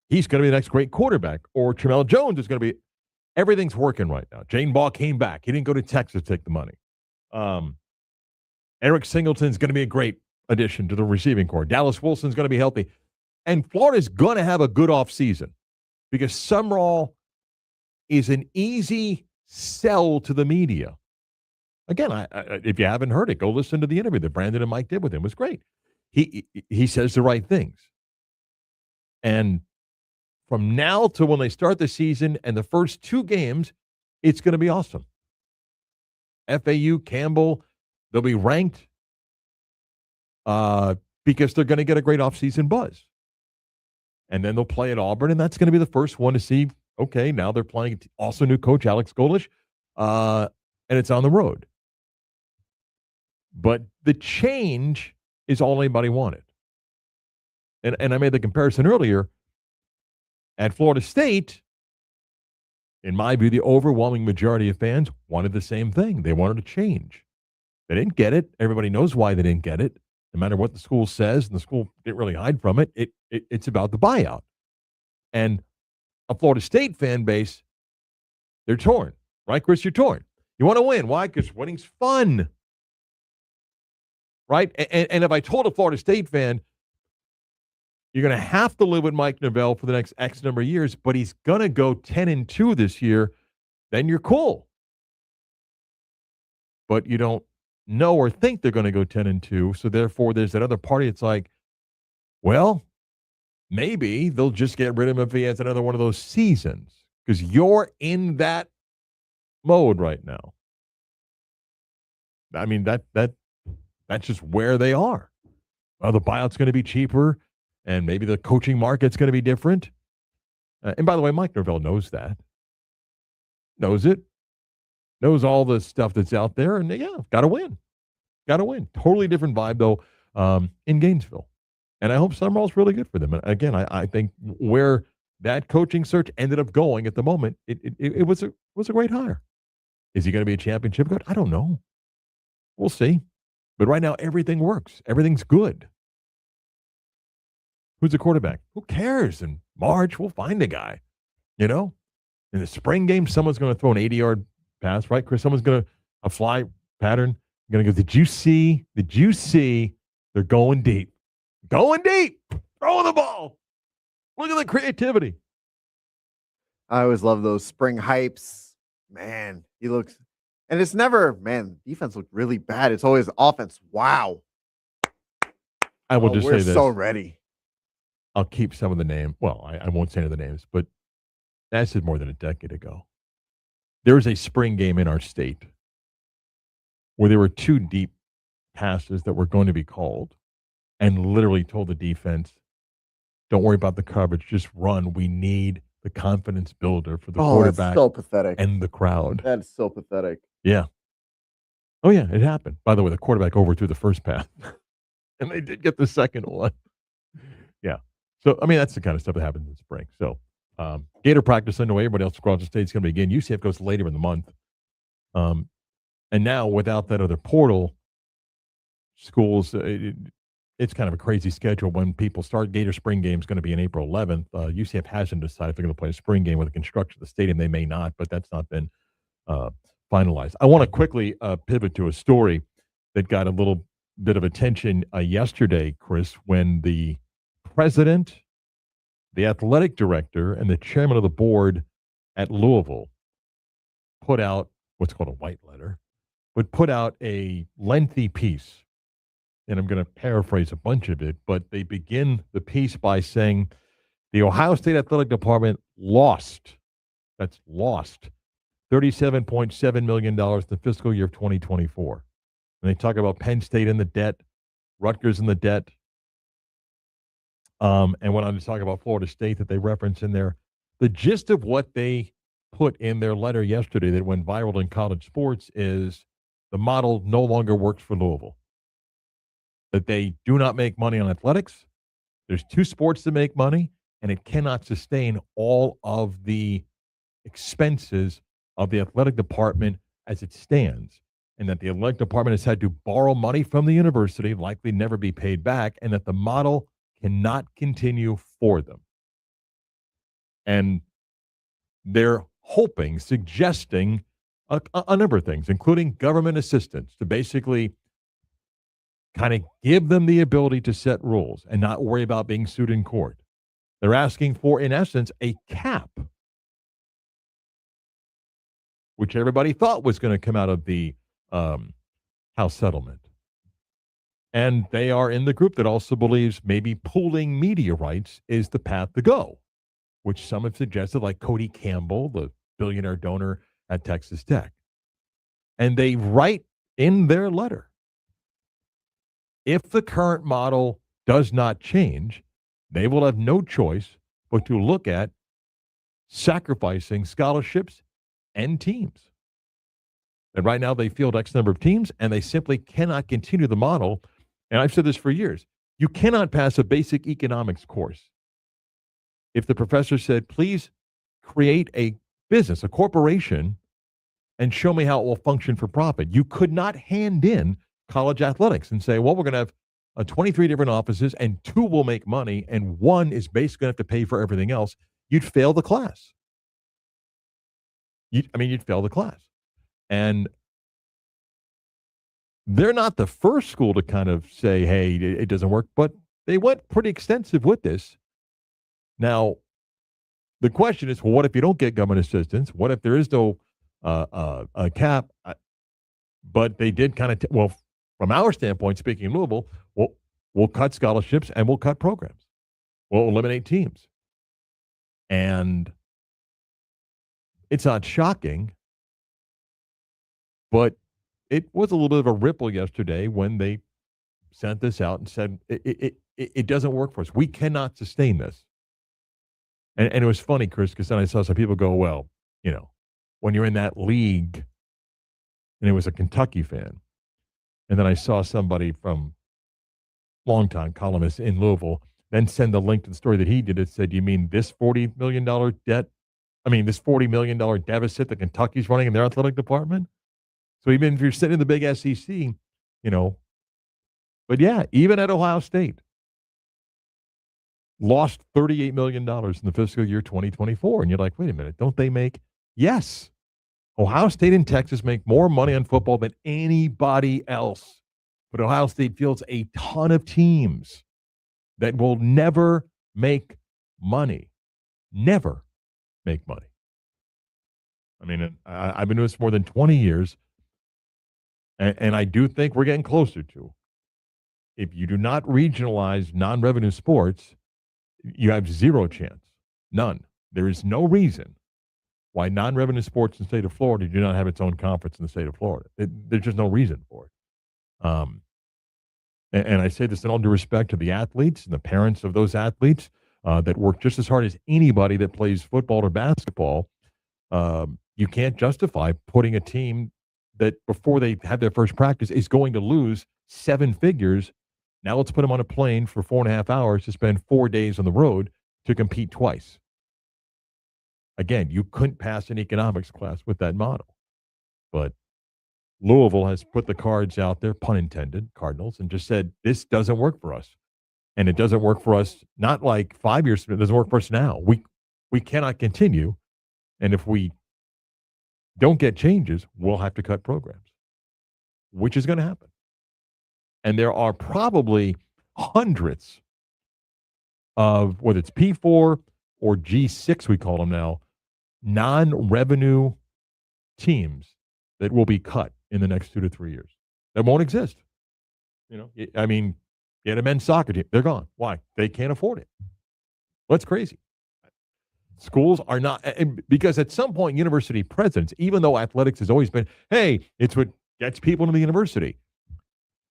he's going to be the next great quarterback. Or Tramel Jones is going to be – everything's working right now. Jane Ball came back. He didn't go to Texas to take the money. Eric Singleton's going to be a great addition to the receiving corps. Dallas Wilson's going to be healthy. And Florida's going to have a good offseason because Sumrall is an easy sell to the media. Again, if you haven't heard it, go listen to the interview that Brandon and Mike did with him. It was great. He says the right things. And from now to when they start the season and the first two games, it's going to be awesome. FAU, Campbell, they'll be ranked because they're going to get a great offseason buzz. and then they'll play at Auburn, and that's going to be the first one to see, okay, now they're playing also new coach Alex Golish, and it's on the road. But the change is all anybody wanted. And I made the comparison earlier. At Florida State, in my view, the overwhelming majority of fans wanted the same thing. They wanted a change. They didn't get it. Everybody knows why they didn't get it. No matter what the school says, and the school didn't really hide from it, it's about the buyout. And a Florida State fan base, they're torn. Right, Chris? You're torn. You want to win. Why? Because winning's fun. Right? And if I told a Florida State fan, you're going to have to live with Mike Norvell for the next X number of years, but he's going to go 10-2 this year, then you're cool. But you don't know or think they're going to go 10-2, so therefore there's that other party. It's like, well, maybe they'll just get rid of him if he has another one of those seasons, because you're in that mode right now. I mean, that's just where they are. Well, the buyout's going to be cheaper, and maybe the coaching market's going to be different. And by the way, Mike Norvell knows that. Knows it. Knows all the stuff that's out there. And, yeah, got to win. Got to win. Totally different vibe, though, in Gainesville. And I hope Summerall's really good for them. And, again, I think where that coaching search ended up going at the moment, it was a great hire. Is he going to be a championship coach? I don't know. We'll see. But right now, everything works. Everything's good. Who's the quarterback? Who cares? In March, we'll find a guy. You know? In the spring game, someone's going to throw an 80-yard pass, right, Chris? Someone's going to, a fly pattern, going to go, did you see? They're going deep. Going deep. Throwing the ball. Look at the creativity. I always love those spring hypes. Man, he looks, and it's never, man, defense looked really bad. It's always offense. Wow. I will just say this. We're so ready. I'll keep some of the name. Well, I won't say any of the names, but that's more than a decade ago. There was a spring game in our state where there were two deep passes that were going to be called, and literally told the defense, don't worry about the coverage, just run. We need the confidence builder for the quarterback. That's so pathetic. And the crowd. That's so pathetic. Yeah. Oh, yeah, it happened. By the way, the quarterback overthrew the first pass, and they did get the second one. Yeah. So, I mean, that's the kind of stuff that happens in spring. So, Gator practice underway. Everybody else across the state is going to begin. UCF goes later in the month. And now, without that other portal, schools, it's kind of a crazy schedule when people start. Gator spring game is going to be on April 11th. UCF hasn't decided if they're going to play a spring game with the construction of the stadium. They may not, but that's not been finalized. I want to quickly pivot to a story that got a little bit of attention yesterday, Chris, when the president, the athletic director, and the chairman of the board at Louisville put out what's called a white letter, but put out a lengthy piece. And I'm going to paraphrase a bunch of it, but they begin the piece by saying the Ohio State Athletic Department lost $37.7 million in the fiscal year of 2024. And they talk about Penn State in the debt, Rutgers in the debt, and went on to talk about Florida State that they reference in there. The gist of what they put in their letter yesterday that went viral in college sports is the model no longer works for Louisville. That they do not make money on athletics. There's two sports that make money, and it cannot sustain all of the expenses of the athletic department as it stands, and that the athletic department has had to borrow money from the university, likely never be paid back, and that the model cannot continue for them. And they're hoping, suggesting a number of things, including government assistance to basically kind of give them the ability to set rules and not worry about being sued in court. They're asking for, in essence, a cap, which everybody thought was going to come out of the House settlement. And they are in the group that also believes maybe pooling media rights is the path to go, which some have suggested, like Cody Campbell, the billionaire donor at Texas Tech. And they write in their letter, if the current model does not change, they will have no choice but to look at sacrificing scholarships and teams. And right now they field X number of teams, and they simply cannot continue the model. And I've said this for years. You cannot pass a basic economics course if the professor said, please create a business, a corporation, and show me how it will function for profit. You could not hand in college athletics and say, well, we're going to have 23 different offices, and 2 will make money, and 1 is basically going to have to pay for everything else. You'd fail the class. You'd fail the class. And they're not the first school to kind of say, hey, it doesn't work, but they went pretty extensive with this. Now, the question is, well, what if you don't get government assistance? What if there is no a cap? But they did kind of, from our standpoint, speaking of Louisville, we'll cut scholarships and we'll cut programs. We'll eliminate teams. And it's not shocking, but it was a little bit of a ripple yesterday when they sent this out and said, it doesn't work for us. We cannot sustain this. And it was funny, Chris, because then I saw some people go, well, when you're in that league, and it was a Kentucky fan. And then I saw somebody from longtime columnist in Louisville then send the link to the story that he did. It said, you mean this $40 million debt? This $40 million deficit that Kentucky's running in their athletic department? So even if you're sitting in the big SEC, but yeah, even at Ohio State, lost $38 million in the fiscal year 2024. And you're like, wait a minute, don't they make? Yes. Ohio State and Texas make more money on football than anybody else. But Ohio State fields a ton of teams that will never make money. Never make money. I've been doing this more than 20 years. And I do think we're getting closer to. If you do not regionalize non-revenue sports, you have zero chance. None. There is no reason why non-revenue sports in the state of Florida do not have its own conference in the state of Florida. There's just no reason for it. And I say this in all due respect to the athletes and the parents of those athletes that work just as hard as anybody that plays football or basketball. You can't justify putting a team that before they have their first practice is going to lose 7 figures. Now let's put them on a plane for 4.5 hours to spend 4 days on the road to compete twice. Again, you couldn't pass an economics class with that model. But Louisville has put the cards out there, pun intended, Cardinals, and just said, this doesn't work for us. And it doesn't work for us, not like 5 years, it doesn't work for us now. We cannot continue. And if we don't get changes, we'll have to cut programs, which is going to happen. And there are probably hundreds of, whether it's P4 or G6, we call them now, non-revenue teams that will be cut in the next 2 to 3 years. That won't exist. You had a men's soccer team. They're gone. Why? They can't afford it. Well, that's crazy. Schools are not, because at some point, university presidents, even though athletics has always been, hey, it's what gets people into the university.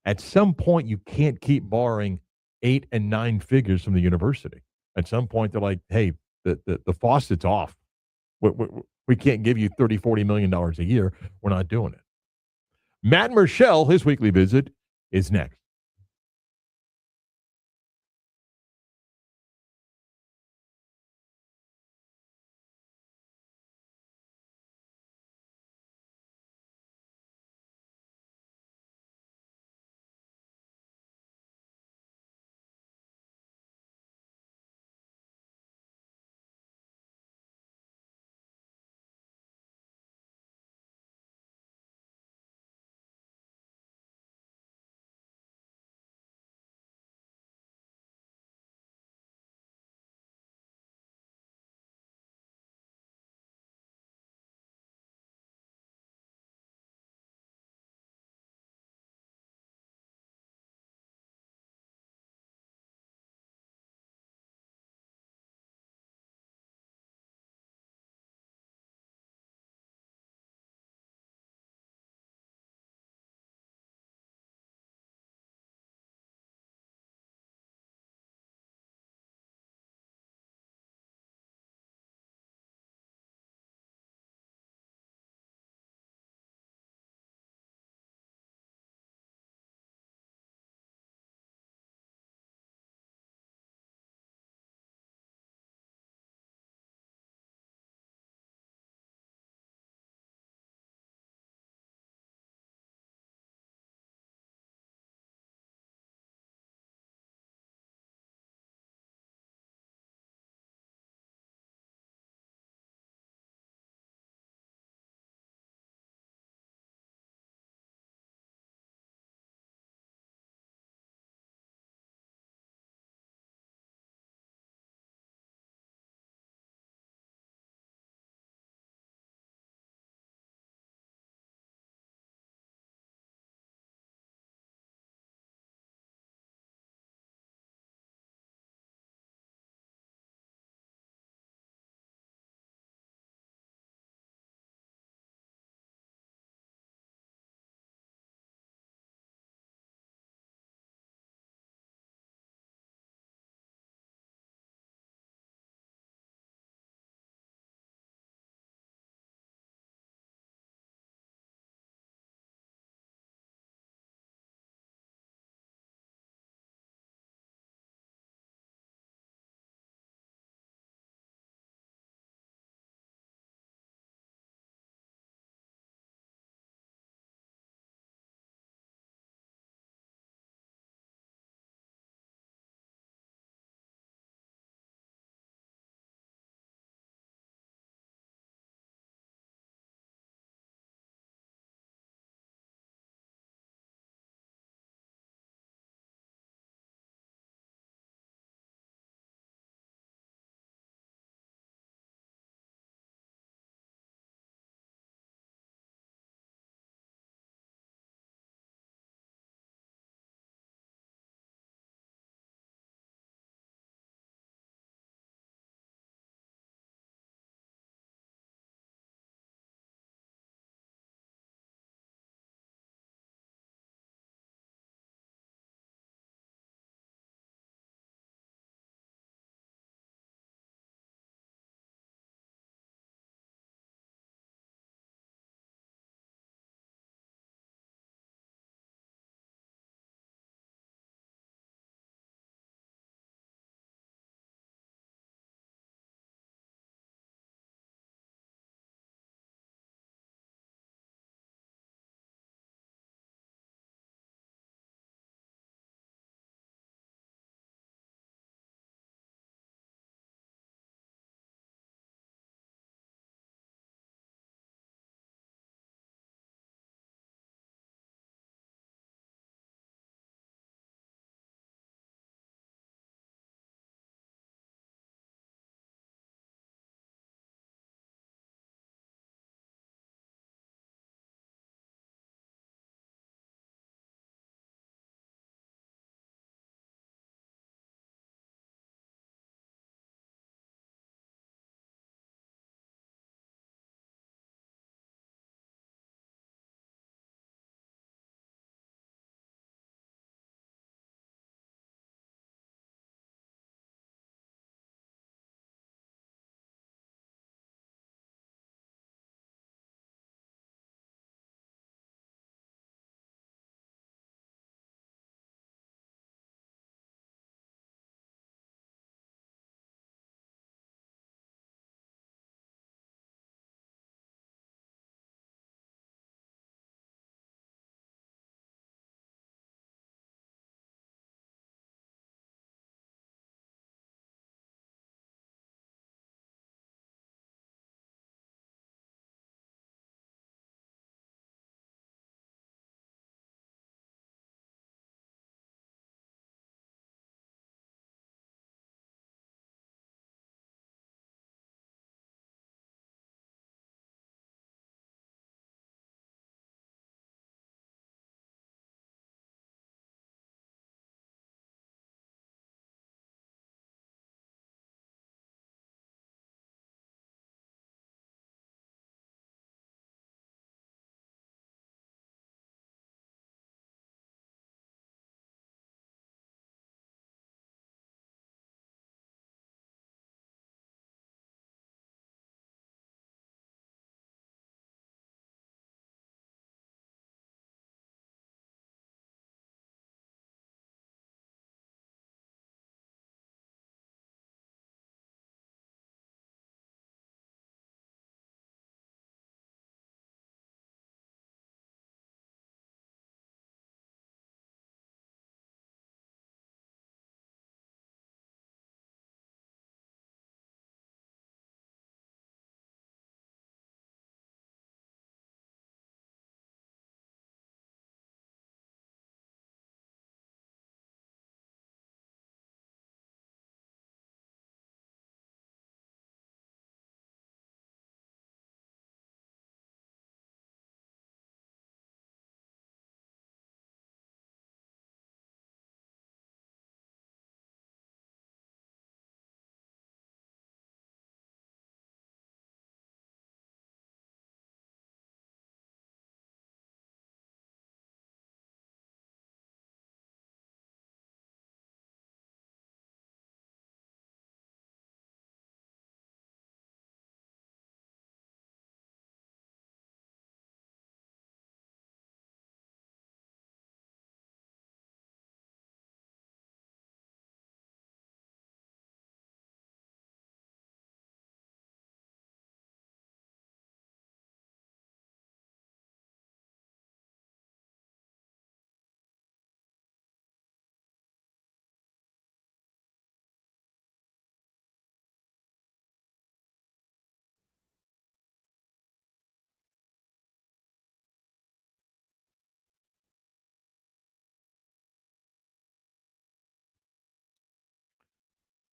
At some point, you can't keep borrowing 8 and 9 figures from the university. At some point, they're like, hey, the faucet's off. We can't give you $30-40 million a year. We're not doing it. Matt Murschel, his weekly visit, is next.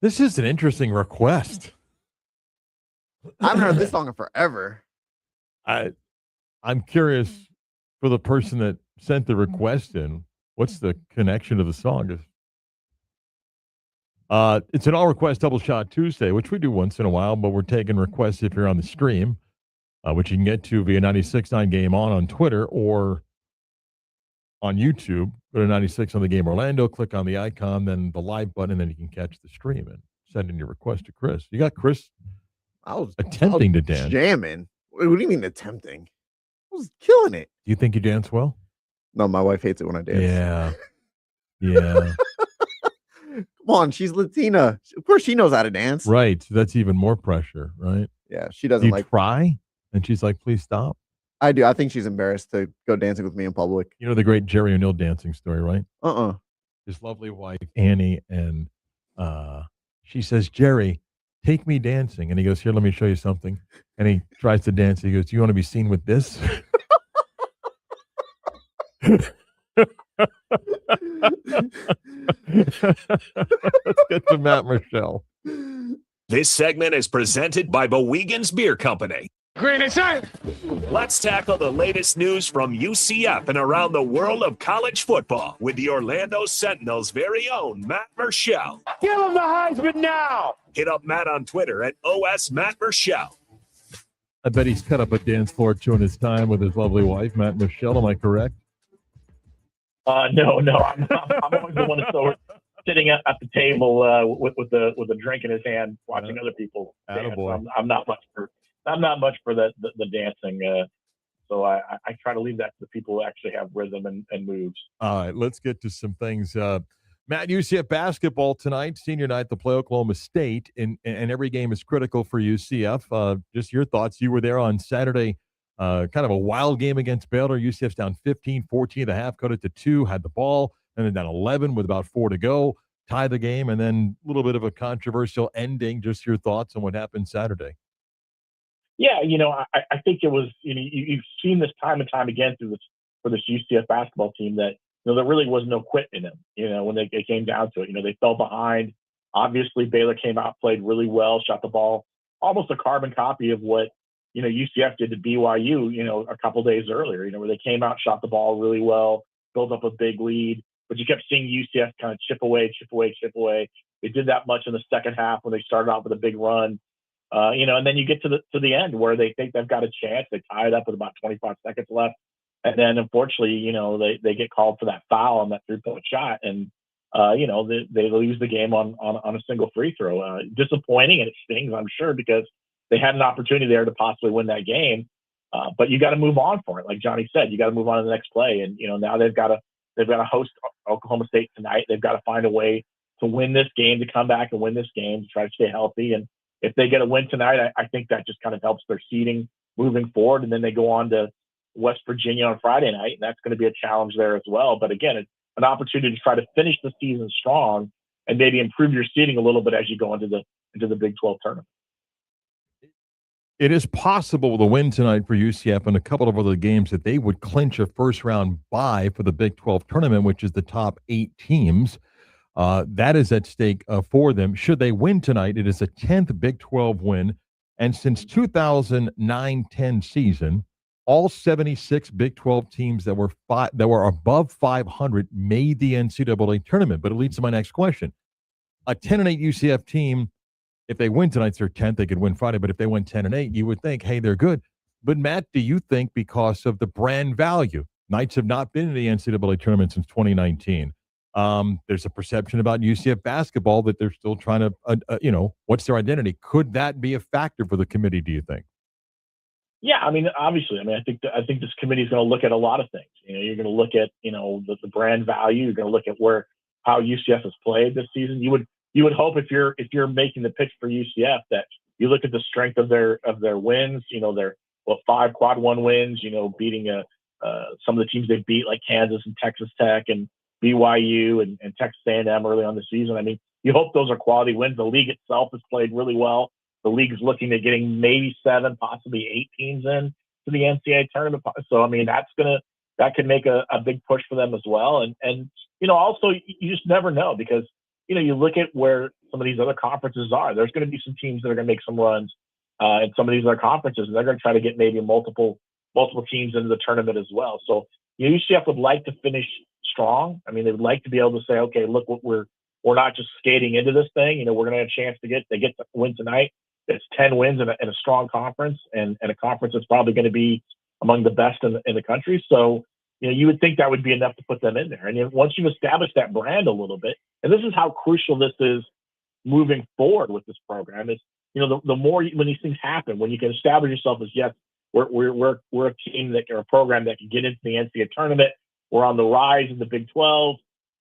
This is an interesting request. I haven't heard this song in forever. I'm curious for the person that sent the request in, what's the connection to the song? It's an all request double shot Tuesday, which we do once in a while, but we're taking requests if you're on the stream, which you can get to via 96.9 Game on Twitter or on YouTube. Go to 96 on the Game Orlando, click on the icon, then the live button, and then you can catch the stream and send in your request to Chris. You got Chris attempting to dance. Jamming. What do you mean attempting? I was killing it. Do you think you dance well? No, my wife hates it when I dance. Yeah. Yeah. Come on, she's Latina. Of course she knows how to dance. Right. That's even more pressure, right? Yeah, she doesn't you try? And she's like, please stop. I do. I think she's embarrassed to go dancing with me in public. You know the great Jerry O'Neill dancing story, right? His lovely wife, Annie, and she says, Jerry, take me dancing. And he goes, here, let me show you something. And he tries to dance. He goes, do you want to be seen with this? Let's get to Matt Michelle. This segment is presented by Bowegan's Beer Company. Green inside. Let's tackle the latest news from UCF and around the world of college football with the Orlando Sentinel's very own Matt Michelle. Give him the Heisman now. Hit up Matt on Twitter at OS Matt Michelle. I bet he's cut up a dance floor too in his time with his lovely wife, Matt Michelle. Am I correct? No. I'm always the one that's sitting at the table with a drink in his hand, watching other people dance. I'm not much for the dancing. So I try to leave that to the people who actually have rhythm and moves. All right, let's get to some things. Matt, UCF basketball tonight, senior night, they play Oklahoma State, and every game is critical for UCF. Just your thoughts. You were there on Saturday, kind of a wild game against Baylor. UCF's down 15-14 at the half, cut it to 2, had the ball, and then down 11 with about 4 to go, tie the game, and then a little bit of a controversial ending. Just your thoughts on what happened Saturday. Yeah, I think it was, you've seen this time and time again for this UCF basketball team that, there really was no quit in them, when they came down to it. They fell behind. Obviously, Baylor came out, played really well, shot the ball, almost a carbon copy of what, UCF did to BYU, a couple days earlier, where they came out, shot the ball really well, built up a big lead. But you kept seeing UCF kind of chip away. They did that much in the second half when they started off with a big run. And then you get to the end where they think they've got a chance. They tie it up with about 25 seconds left. And then unfortunately, they get called for that foul on that 3-point shot. And, they lose the game on a single free throw. Disappointing, and it stings, I'm sure, because they had an opportunity there to possibly win that game. But you got to move on for it. Like Johnny said, you got to move on to the next play. And, now they've got to host Oklahoma State tonight. They've got to find a way to win this game, to come back and win this game, to try to stay healthy. And if they get a win tonight, I think that just kind of helps their seeding moving forward. And then they go on to West Virginia on Friday night, and that's going to be a challenge there as well. But again, it's an opportunity to try to finish the season strong and maybe improve your seeding a little bit as you go into the Big 12 tournament. It is possible with a win tonight for UCF and a couple of other games that they would clinch a first-round bye for the Big 12 tournament, which is the top 8 teams. That is at stake for them. Should they win tonight, it is a 10th Big 12 win. And since 2009-10 season, all 76 Big 12 teams that were above 500 made the NCAA tournament. But it leads to my next question. A 10-8 UCF team, if they win tonight's their 10th, they could win Friday. But if they win 10-8, you would think, hey, they're good. But Matt, do you think because of the brand value, Knights have not been in the NCAA tournament since 2019? There's a perception about UCF basketball that they're still trying to, what's their identity? Could that be a factor for the committee, do you think? Yeah, obviously. I think this committee is going to look at a lot of things. You're going to look at, the brand value. You're going to look at how UCF has played this season. You would hope if you're making the pitch for UCF that you look at the strength of their wins. Their 5 quad 1 wins. Beating some of the teams they beat like Kansas and Texas Tech and BYU and Texas A&M early on the season. You hope those are quality wins. The league itself has played really well. The league is looking at getting maybe 7, possibly 8 teams in to the NCAA tournament. So, that could make a big push for them as well. And also you just never know because, you look at where some of these other conferences are. There's going to be some teams that are going to make some runs in some of these other conferences, and they're going to try to get maybe multiple teams into the tournament as well. So UCF would like to finish strong. I mean, they would like to be able to say, okay, look, we're not just skating into this thing. We're going to have a chance to get the win tonight. It's 10 wins in a strong conference, and a conference that's probably going to be among the best in the country. So, you would think that would be enough to put them in there. And once you've established that brand a little bit, and this is how crucial this is moving forward with this program, is, the more when these things happen, when you can establish yourself as, yes, we're a team or a program that can get into the NCAA tournament. We're on the rise in the Big 12,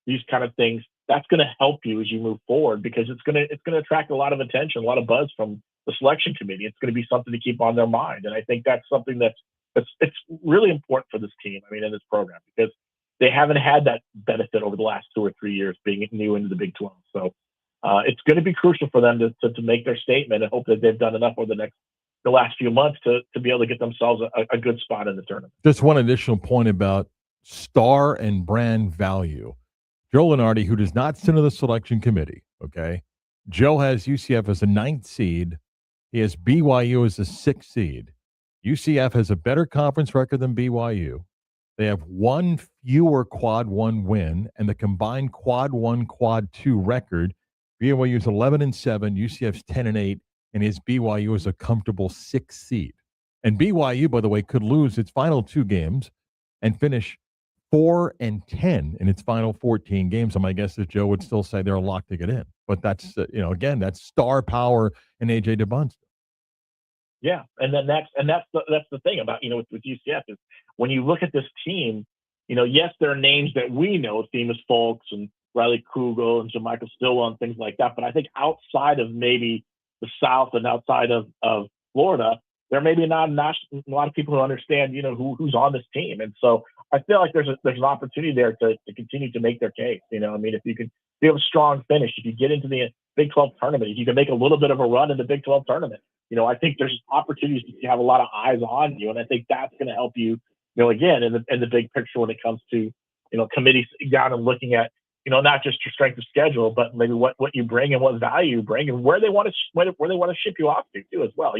these kind of things. That's going to help you as you move forward, because it's going to attract a lot of attention, a lot of buzz from the selection committee. It's going to be something to keep on their mind. And I think that's something it's really important for this team. I mean, in this program, because they haven't had that benefit over the last 2 or 3 years being new into the Big 12. So it's going to be crucial for them to make their statement, and hope that they've done enough over the last few months to be able to get themselves a good spot in the tournament. Just one additional point about star and brand value. Joe Lunardi, who does not sit on the selection committee, okay? Joe has UCF as a 9th seed. He has BYU as a 6th seed. UCF has a better conference record than BYU. They have one fewer quad 1 win, and the combined quad 1, quad 2 record, BYU is 11-7, UCF's 10-8, and his BYU is a comfortable 6th seed. And BYU, by the way, could lose its final 2 games and finish 4-10 in its final 14 games. So my guess is Joe would still say they're a lock to get in. But that's, again, that's star power in AJ DeBunster. Yeah, and then that's the thing about with UCF is when you look at this team, yes, there are names that we know, Themis Folks and Riley Kugel and Jermichael Stillwell and things like that. But I think outside of maybe the South and outside of Florida, there may be not a lot of people who understand who's on this team. And so I feel like there's an opportunity there to continue to make their case. I mean, if you have a strong finish, if you get into the Big 12 tournament, if you can make a little bit of a run in the Big 12 tournament, I think there's opportunities to have a lot of eyes on you, and I think that's going to help you, again, in the big picture when it comes to, committees sitting down and looking at, not just your strength of schedule, but maybe what you bring and what value you bring, and where they want to ship you off to too as well.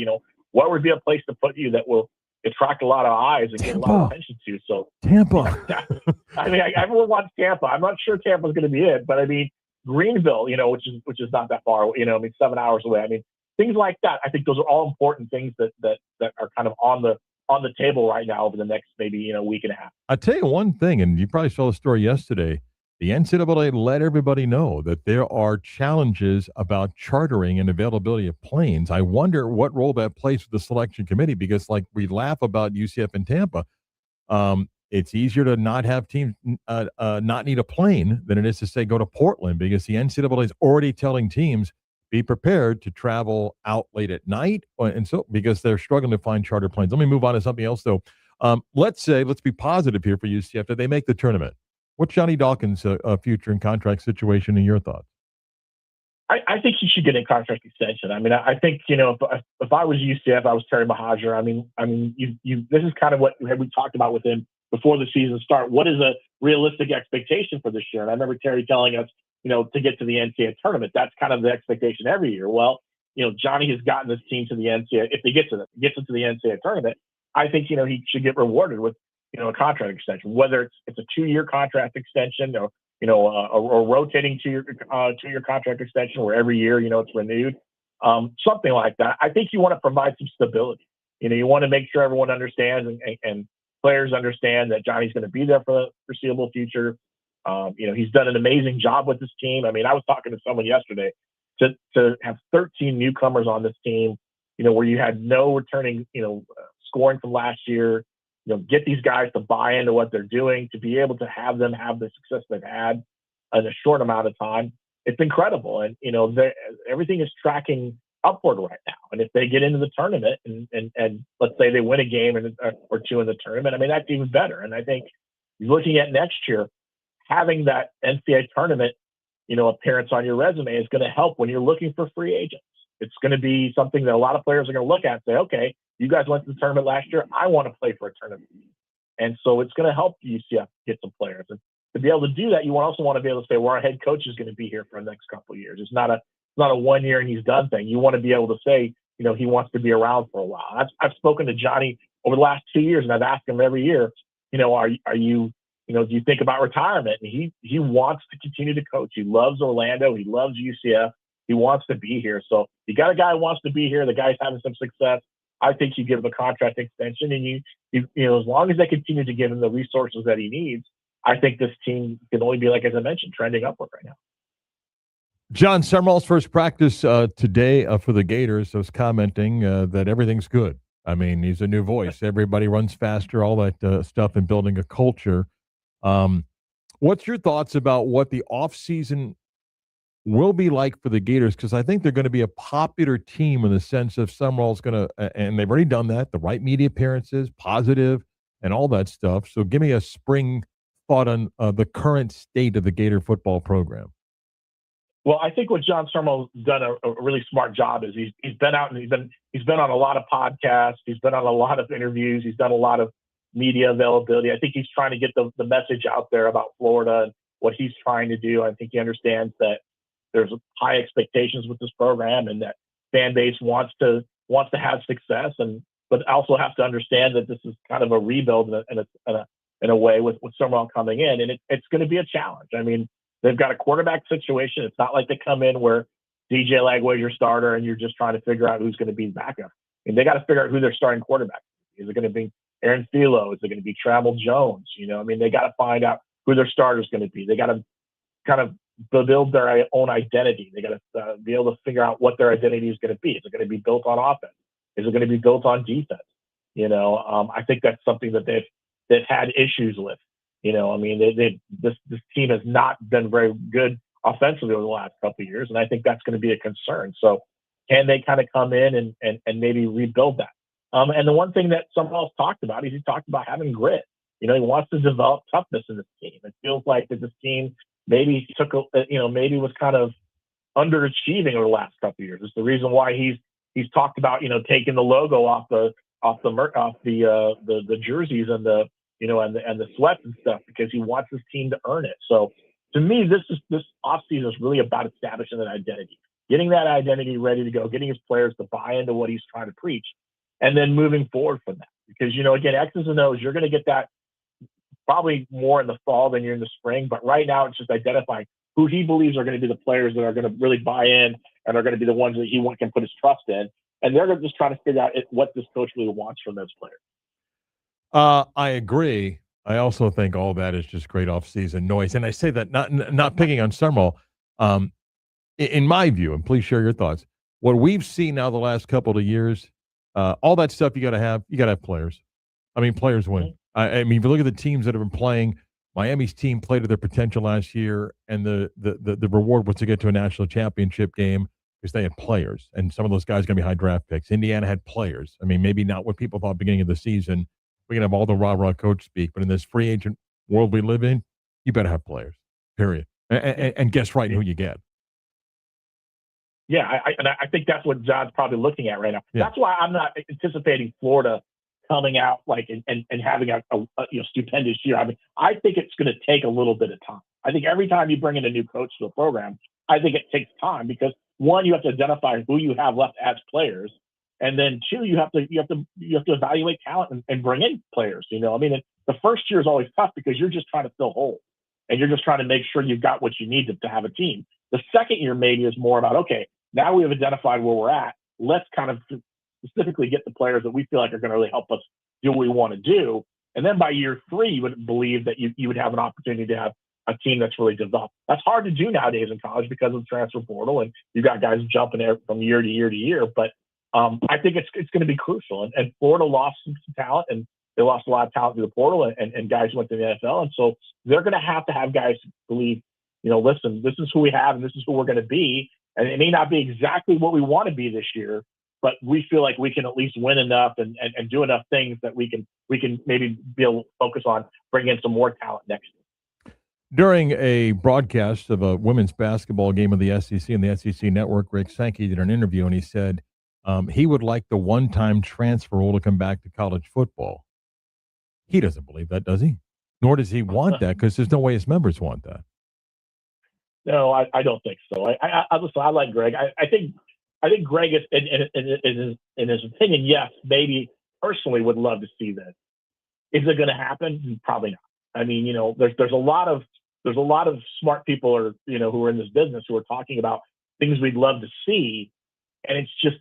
What would be a place to put you that will attract a lot of eyes and get a lot of attention to. So Tampa. I mean, everyone wants Tampa. I'm not sure Tampa's going to be it, but I mean Greenville, which is not that far. I mean 7 hours away. I mean things like that. I think those are all important things that are kind of on the table right now over the next maybe week and a half. I'll tell you one thing, and you probably saw the story yesterday. The NCAA let everybody know that there are challenges about chartering and availability of planes. I wonder what role that plays with the selection committee, because like we laugh about UCF and Tampa, it's easier to not have teams not need a plane than it is to say go to Portland, because the NCAA is already telling teams be prepared to travel out late at night, and so because they're struggling to find charter planes. Let me move on to something else though. Let's be positive here for UCF that they make the tournament. What's Johnny Dawkins' future and contract situation in your thoughts? I think he should get a contract extension. I mean, I think if I was UCF, I was Terry Mahajer. I mean, this is kind of what we talked about with him before the season start. What is a realistic expectation for this year? And I remember Terry telling us, to get to the NCAA tournament, that's kind of the expectation every year. Well, Johnny has gotten this team to the NCAA. If they gets into the NCAA tournament, I think he should get rewarded with a contract extension, whether it's a 2-year contract extension or a rotating 2-year contract extension where every year it's renewed, something like that. I think you want to provide some stability. You want to make sure everyone understands and players understand that Johnny's going to be there for the foreseeable future. He's done an amazing job with this team. I mean, I was talking to someone yesterday to have 13 newcomers on this team, where you had no returning, scoring from last year. Get these guys to buy into what they're doing, to be able to have them have the success they've had in a short amount of time. It's incredible. And, everything is tracking upward right now. And if they get into the tournament and let's say they win a game or two in the tournament, I mean, that's even better. And I think looking at next year, having that NCAA tournament, appearance on your resume is going to help when you're looking for free agents. It's going to be something that a lot of players are going to look at and say, okay, you guys went to the tournament last year. I want to play for a tournament. And so it's going to help UCF get some players. And to be able to do that, you also want to be able to say, well, our head coach is going to be here for the next couple of years. It's not not a 1 year and he's done thing. You want to be able to say, he wants to be around for a while. I've spoken to Johnny over the last 2 years, and I've asked him every year, are you, do you think about retirement? And he wants to continue to coach. He loves Orlando. He loves UCF. He wants to be here. So you got a guy who wants to be here. The guy's having some success. I think you give him a contract extension, and you as long as they continue to give him the resources that he needs, I think this team can only be, like, as I mentioned, trending upward right now. John Summerall's first practice today for the Gators was commenting that everything's good. I mean, he's a new voice. Everybody runs faster, all that stuff, and building a culture. What's your thoughts about what the offseason will be like for the Gators? Because I think they're going to be a popular team in the sense of Summerall's going to, and they've already done that, the right media appearances, positive, and all that stuff. So give me a spring thought on the current state of the Gator football program. Well, I think what John Summerall's done a really smart job is he's been out and he's been on a lot of podcasts. He's been on a lot of interviews. He's done a lot of media availability. I think he's trying to get the message out there about Florida and what he's trying to do. I think he understands that there's high expectations with this program and that fan base wants to have success, but also have to understand that this is kind of a rebuild in a way with Summerall coming in, and it's going to be a challenge. I mean, they've got a quarterback situation. It's not like they come in where DJ Lagway's your starter and you're just trying to figure out who's going to be the backup. I mean, they got to figure out who their starting quarterback is. Is it going to be Aaron Philo? Is it going to be Trammell Jones? I mean, they got to find out who their starter is going to be. They got to kind of build their own identity. They got to be able to figure out what their identity is going to be. Is it going to be built on offense? Is it going to be built on defense? I think that's something that they've had issues with. I mean, this team has not been very good offensively over the last couple of years, and I think that's going to be a concern. So, can they kind of come in and maybe rebuild that? And the one thing that Summerall's talked about is he talked about having grit. He wants to develop toughness in this team. It feels like that this team maybe maybe was kind of underachieving over the last couple of years. It's the reason why he's talked about taking the logo off the jerseys and the and the sweats and stuff, because he wants his team to earn it. So to me, this offseason is really about establishing that identity, getting that identity ready to go, getting his players to buy into what he's trying to preach, and then moving forward from that. Because, again, X's and O's, you're going to get that probably more in the fall than you're in the spring. But right now, it's just identifying who he believes are going to be the players that are going to really buy in and are going to be the ones that he can put his trust in. And they're just trying to figure out what this coach really wants from those players. I agree. I also think all that is just great off-season noise. And I say that not picking on Summerall. In my view, and please share your thoughts, what we've seen now the last couple of years, all that stuff you got to have players. I mean, players win. I mean, if you look at the teams that have been playing, Miami's team played to their potential last year, and the reward was to get to a national championship game because they had players, and some of those guys are going to be high draft picks. Indiana had players. I mean, maybe not what people thought beginning of the season. We can have all the rah-rah coach speak, but in this free agent world we live in, you better have players, period. And guess right who you get. Yeah, I think that's what John's probably looking at right now. Yeah. That's why I'm not anticipating Florida coming out and having a stupendous year. I mean, I think it's going to take a little bit of time. I think every time you bring in a new coach to a program, I think it takes time because, one, you have to identify who you have left as players. And then two, you have to evaluate talent and bring in players. I mean, the first year is always tough because you're just trying to fill holes and you're just trying to make sure you've got what you need to have a team. The second year maybe is more about, okay, now we have identified where we're at. Let's kind of specifically get the players that we feel like are going to really help us do what we want to do. And then by year three, you would believe that you would have an opportunity to have a team that's really developed. That's hard to do nowadays in college because of the transfer portal, and you've got guys jumping there from year to year to year. But I think it's going to be crucial. And Florida lost some talent, and they lost a lot of talent through the portal, and guys went to the NFL. And so they're going to have guys believe, listen, this is who we have, and this is who we're going to be. And it may not be exactly what we want to be this year, but we feel like we can at least win enough and do enough things that we can maybe be able to focus on bringing in some more talent next year. During a broadcast of a women's basketball game of the SEC and the SEC Network, Rick Sankey did an interview, and he said he would like the one-time transfer rule to come back to college football. He doesn't believe that, does he? Nor does he want that, because there's no way his members want that. No, I don't think so. Listen, I like Greg. I think Greg is in his opinion, yes, maybe personally would love to see this. Is it going to happen? Probably not. I mean, there's a lot of smart people who are in this business who are talking about things we'd love to see, and it's just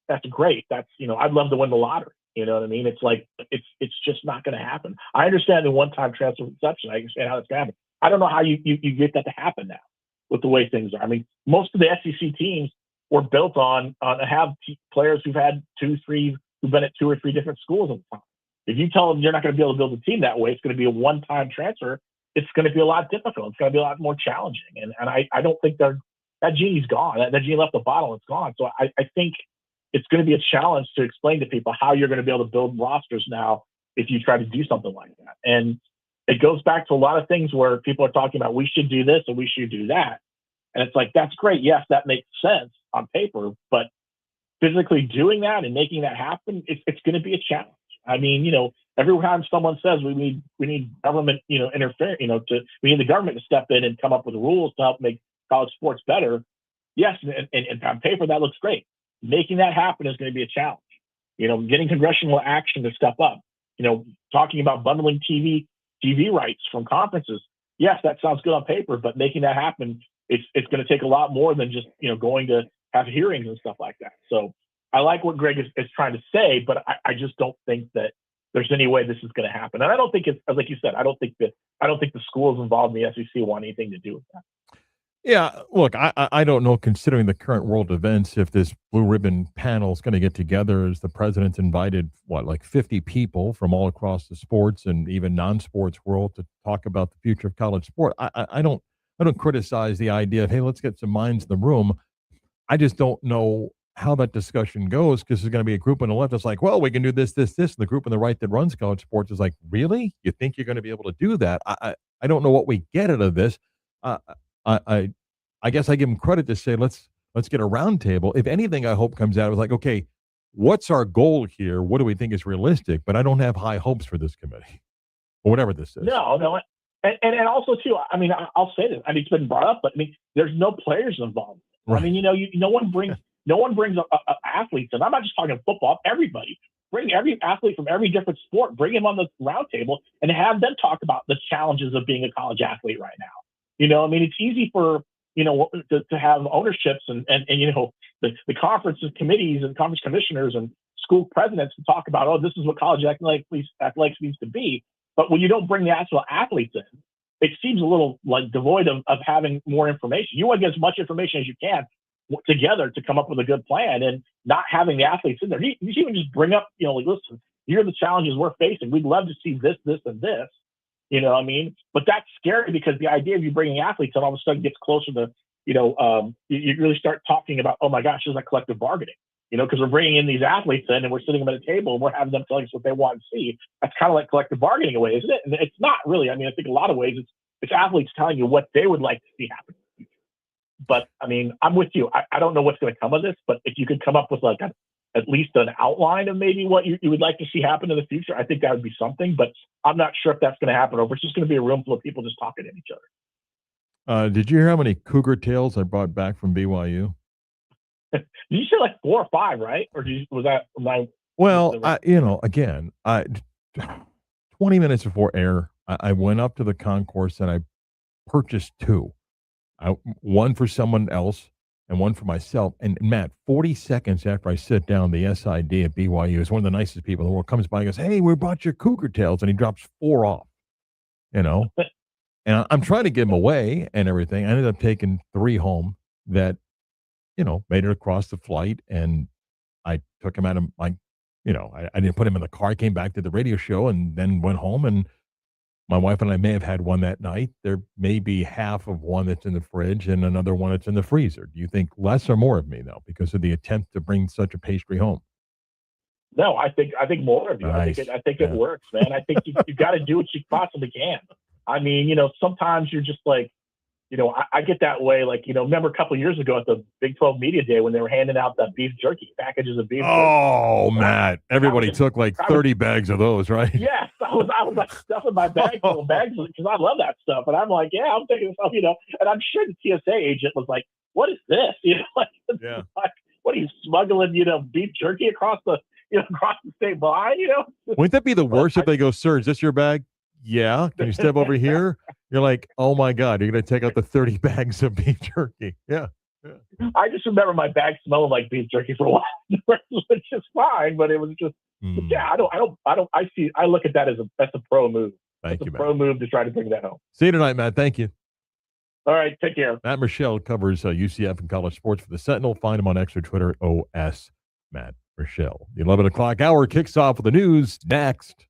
that's great. That's I'd love to win the lottery. You know what I mean? It's like it's just not going to happen. I understand the one-time transfer exception. I understand how that's going to happen. I don't know how you get that to happen now with the way things are. I mean, most of the SEC teams were built on have players who've had who've been at 2 or 3 different schools at the time. If you tell them you're not going to be able to build a team that way, it's going to be a one-time transfer. It's going to be a lot difficult. It's going to be a lot more challenging. And I don't think that genie's gone. That genie left the bottle. It's gone. So I think it's going to be a challenge to explain to people how you're going to be able to build rosters now if you try to do something like that. And it goes back to a lot of things where people are talking about we should do this and we should do that. And it's like, that's great. Yes, that makes sense on paper, but physically doing that and making that happen, it's going to be a challenge. I mean, every time someone says we need government, interfere, we need the government to step in and come up with rules to help make college sports better. Yes, and on paper that looks great. Making that happen is going to be a challenge. Getting congressional action to step up. Talking about bundling TV rights from conferences. Yes, that sounds good on paper, but making that happen, it's going to take a lot more than just going to have hearings and stuff like that. So I like what Greg is trying to say, but I just don't think that there's any way this is going to happen. And I don't think it's, like you said, I don't think the schools involved in the SEC want anything to do with that. Yeah, look, I don't know, considering the current world events, if this blue ribbon panel is going to get together, as the president's invited, like 50 people from all across the sports and even non-sports world to talk about the future of college sport. I don't criticize the idea of, hey, let's get some minds in the room. I just don't know how that discussion goes, because there's going to be a group on the left that's like, well, we can do this, this, this. And the group on the right that runs college sports is like, really? You think you're going to be able to do that? I don't know what we get out of this. I guess I give them credit to say, let's get a round table. If anything, I hope comes out of like, okay, what's our goal here? What do we think is realistic? But I don't have high hopes for this committee or whatever this is. No. And also too, I mean, I'll say this. I mean, it's been brought up, but I mean, there's no players involved. Right. I mean, no one brings athletes, and I'm not just talking football. Everybody, bring every athlete from every different sport, bring him on the round table, and have them talk about the challenges of being a college athlete right now. I mean, it's easy for to have ownerships and the conferences, committees, and conference commissioners and school presidents to talk about, oh, this is what college athletics needs to be. But when you don't bring the actual athletes in, it seems a little like devoid of having more information. You want to get as much information as you can together to come up with a good plan, and not having the athletes in there. You even just bring up, like, listen, here are the challenges we're facing. We'd love to see this, this, and this. You know what I mean? But that's scary, because the idea of you bringing athletes and all of a sudden gets closer to, you really start talking about, oh my gosh, there's like collective bargaining, because we're bringing in these athletes in and we're sitting them at a table and we're having them tell us what they want to see. That's kind of like collective bargaining away, isn't it? And it's not really. I mean, I think a lot of ways it's athletes telling you what they would like to see happen. But I mean, I'm with you. I don't know what's going to come of this, but if you could come up with like at least an outline of maybe what you would like to see happen in the future, I think that would be something. But I'm not sure if that's going to happen, or if it's just going to be a room full of people just talking to each other. Did you hear how many cougar tails I brought back from BYU? Did you say like 4 or 5, right? Or was that my? Well, again, 20 minutes before air, I went up to the concourse and I purchased 2. One for someone else and one for myself. And Matt, 40 seconds after I sit down, the SID at BYU is one of the nicest people in the world, comes by and goes, "Hey, we bought your cougar tails," and he drops 4 off. And I'm trying to give them away and everything. I ended up taking 3 home that, made it across the flight, and I took him out of my, I didn't put him in the car. I came back to the radio show and then went home, and my wife and I may have had one that night. There may be half of one that's in the fridge and another one that's in the freezer. Do you think less or more of me, though, because of the attempt to bring such a pastry home? No, I think more of you. Nice. I think it works, man. I think you've got to do what you possibly can. I mean, sometimes you're just like, I get that way. Like, remember a couple of years ago at the Big 12 Media Day when they were handing out that beef jerky, packages of beef jerky. Oh, Matt. Everybody took like 30 bags of those, right? Yes. I was like stuffing my bag full of bags because I love that stuff. And I'm like, yeah, I'm taking this off, and I'm sure the TSA agent was like, what is this? Yeah. Like, what are you smuggling, beef jerky across the state line, Wouldn't that be the worst if they go, sir, is this your bag? Yeah. Can you step over here? You're like, oh my God, you're going to take out the 30 bags of beef jerky. Yeah. I just remember my bag smelling like beef jerky for a while, which is fine, but it was just, yeah, I look at that as that's a pro move. Thank you, Matt. Pro move to try to bring that home. See you tonight, Matt. Thank you. All right. Take care. Matt Michelle covers UCF and college sports for the Sentinel. Find him on X or Twitter, OS Matt Michelle. The 11 o'clock hour kicks off with the news next.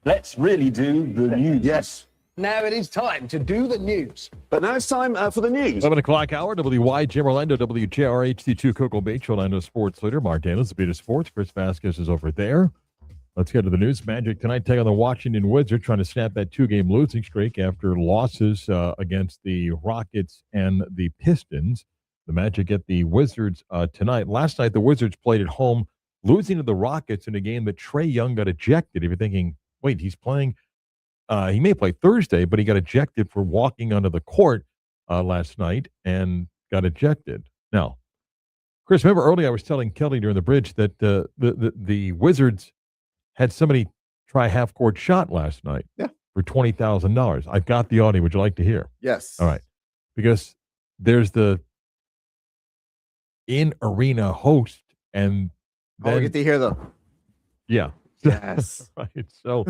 Let's really do the news. Yes. Now it is time to do the news. But now it's time for the news. 11 o'clock hour, WYJ Orlando, WJRHD2 Cocoa Beach, Orlando sports leader. Mark Daniels, the Beat of Sports. Chris Vasquez is over there. Let's get to the news. Magic tonight take on the Washington Wizards, trying to snap that two-game losing streak after losses against the Rockets and the Pistons. The Magic get the Wizards tonight. Last night, the Wizards played at home, losing to the Rockets in a game that Trae Young got ejected. If you're thinking, wait, he's playing, he may play Thursday, but he got ejected for walking onto the court last night and got ejected. Now, Chris, remember earlier I was telling Kelly during the bridge that the Wizards had somebody try half-court shot last night for $20,000. I've got the audio. Would you like to hear? Yes. All right. Because there's the in-arena host, and then we get to hear the yeah. Yes. Right. So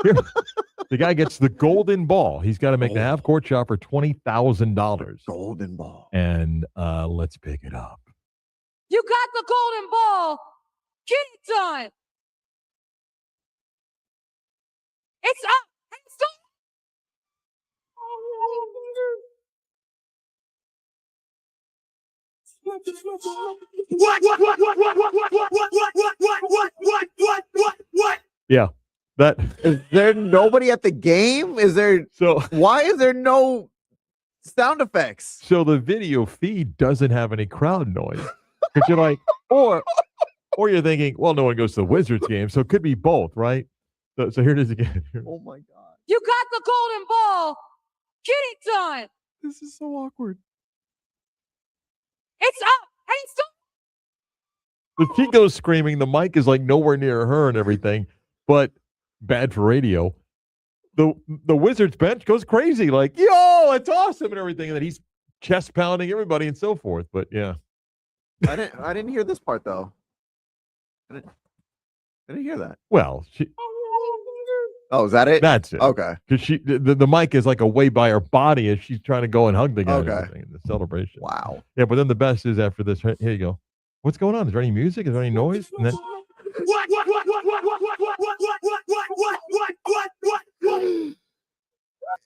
here, the guy gets the golden ball. He's got to make the half-court shot for $20,000. Golden ball. And let's pick it up. You got the golden ball. Get it done. It's up. It's up. What? Yeah. That is there nobody at the game? Is there why is there no sound effects? So the video feed doesn't have any crowd noise. Because you're like, or you're thinking, well, no one goes to the Wizards game, so it could be both, right? So here it is again. Oh my God. You got the golden ball. Get it done. This is so awkward. It's up. It's up. The Chico's screaming, the mic is like nowhere near her and everything, but bad for radio. The Wizards bench goes crazy, like, yo, it's awesome and everything. And then he's chest pounding everybody and so forth. But yeah. I didn't hear this part though. I didn't hear that. Well, is that it? That's it. Okay. Because the mic is like away by her body as she's trying to go and hug the guy. Okay. And everything in the celebration. Wow. Yeah, but then the best is after this. Here you go. What's going on? Is there any music? Is there any noise? And then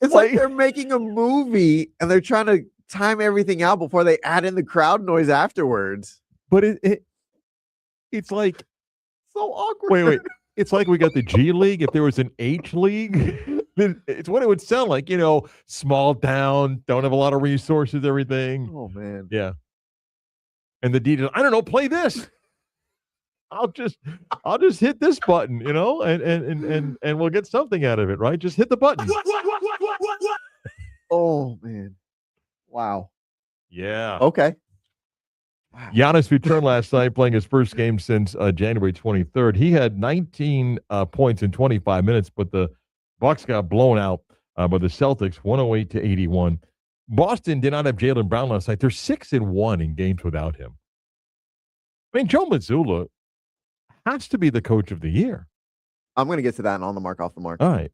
it's like they're making a movie and they're trying to time everything out before they add in the crowd noise afterwards. But it's like so awkward. Wait. It's like we got the G League. If there was an H League, it's what it would sound like. Small town, don't have a lot of resources, everything. Oh man. Yeah. And the DJ, I don't know, play this. I'll just hit this button, and we'll get something out of it, right? Just hit the button. Oh man. Wow. Yeah. Okay. Wow. Giannis returned last night, playing his first game since January 23rd. He had 19 points in 25 minutes, but the Bucks got blown out by the Celtics, 108-81. Boston did not have Jaylen Brown last night. They're 6-1 in games without him. I mean, Joe Mazzulla has to be the coach of the year. I'm going to get to that and on the mark, off the mark. All right.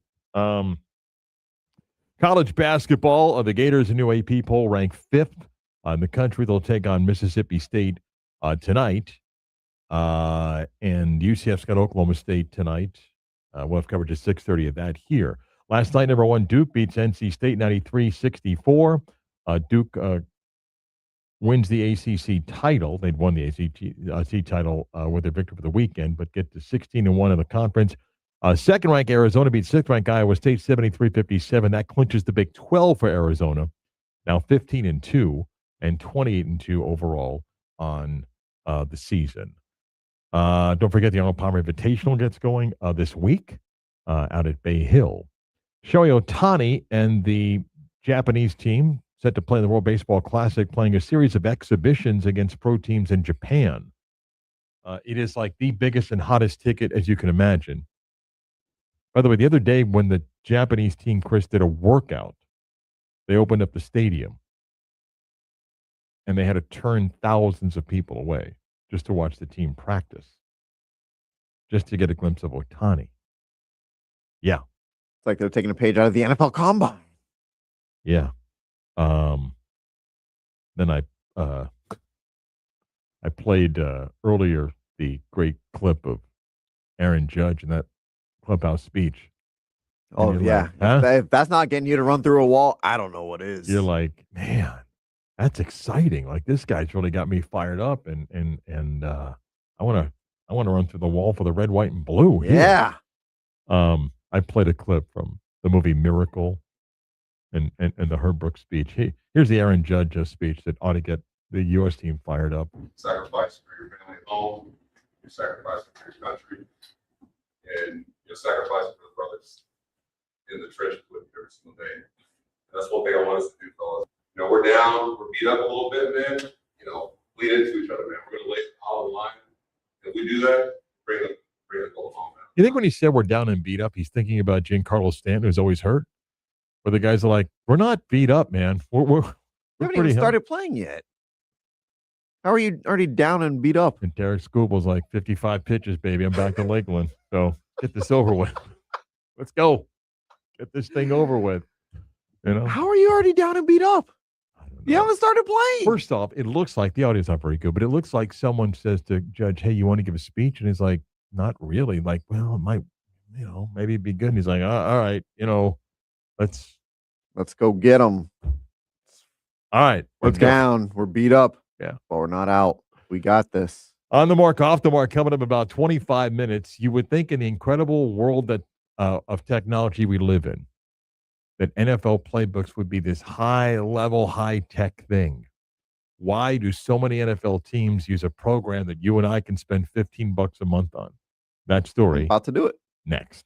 College basketball, the Gators, a new AP poll, ranked 5th in the country. They'll take on Mississippi State tonight. And UCF's got Oklahoma State tonight. We'll have coverage at 6:30 of that here. Last night, number 1 Duke beats NC State 93-64. Duke wins the ACC title. They'd won the ACC title with their victory for the weekend, but get to 16-1 in the conference. Second-ranked Arizona beats 6th-ranked Iowa State 73-57. That clinches the Big 12 for Arizona. Now 15-2 and 28-2 overall on the season. Don't forget the Arnold Palmer Invitational gets going this week out at Bay Hill. Shohei Ohtani and the Japanese team set to play in the World Baseball Classic, playing a series of exhibitions against pro teams in Japan. It is like the biggest and hottest ticket as you can imagine. By the way, the other day when the Japanese team, Chris, did a workout, they opened up the stadium and they had to turn thousands of people away just to watch the team practice, just to get a glimpse of Ohtani. Yeah. It's like they're taking a page out of the NFL Combine. Yeah. Then I played earlier the great clip of Aaron Judge in that clubhouse speech. Oh you're yeah, like, huh? if that's not getting you to run through a wall, I don't know what is. You're like, man, that's exciting. Like this guy's really got me fired up, and I want to run through the wall for the red, white, and blue. Here. Yeah. I played a clip from the movie Miracle, and the Herb Brooks speech. Here's the Aaron Judge speech that ought to get the U.S. team fired up. Sacrifice for your family at home, you're sacrificing for your country, and you're sacrificing for the brothers in the trenches with you every single day. And that's one thing I want us to do, fellas. You know, we're down, we're beat up a little bit, man. You know, bleed into each other, man. We're gonna lay it all on the line. If we do that, bring the goal home, man. You think when he said we're down and beat up, he's thinking about Giancarlo Stanton, who's always hurt? Where the guys are like, we're not beat up, man. We're haven't even started playing yet. How are you already down and beat up? And Derek Scooble's like 55 pitches, baby. I'm back to Lakeland. So get this over with. Let's go. Get this thing over with. You know? How are you already down and beat up? You haven't started playing. First off, it looks like the audio's not very good, but it looks like someone says to Judge, hey, you want to give a speech? And he's like, not really. Like, well, it might, maybe it'd be good. And he's like, all right, let's go get them. All right. We're Let's go. down. We're beat up. Yeah. But we're not out. We got this. On the mark, off the mark, coming up in about 25 minutes. You would think in the incredible world that of technology we live in, that NFL playbooks would be this high-level, high-tech thing. Why do so many NFL teams use a program that you and I can spend $15 a month on? That story. I'm about to do it. Next.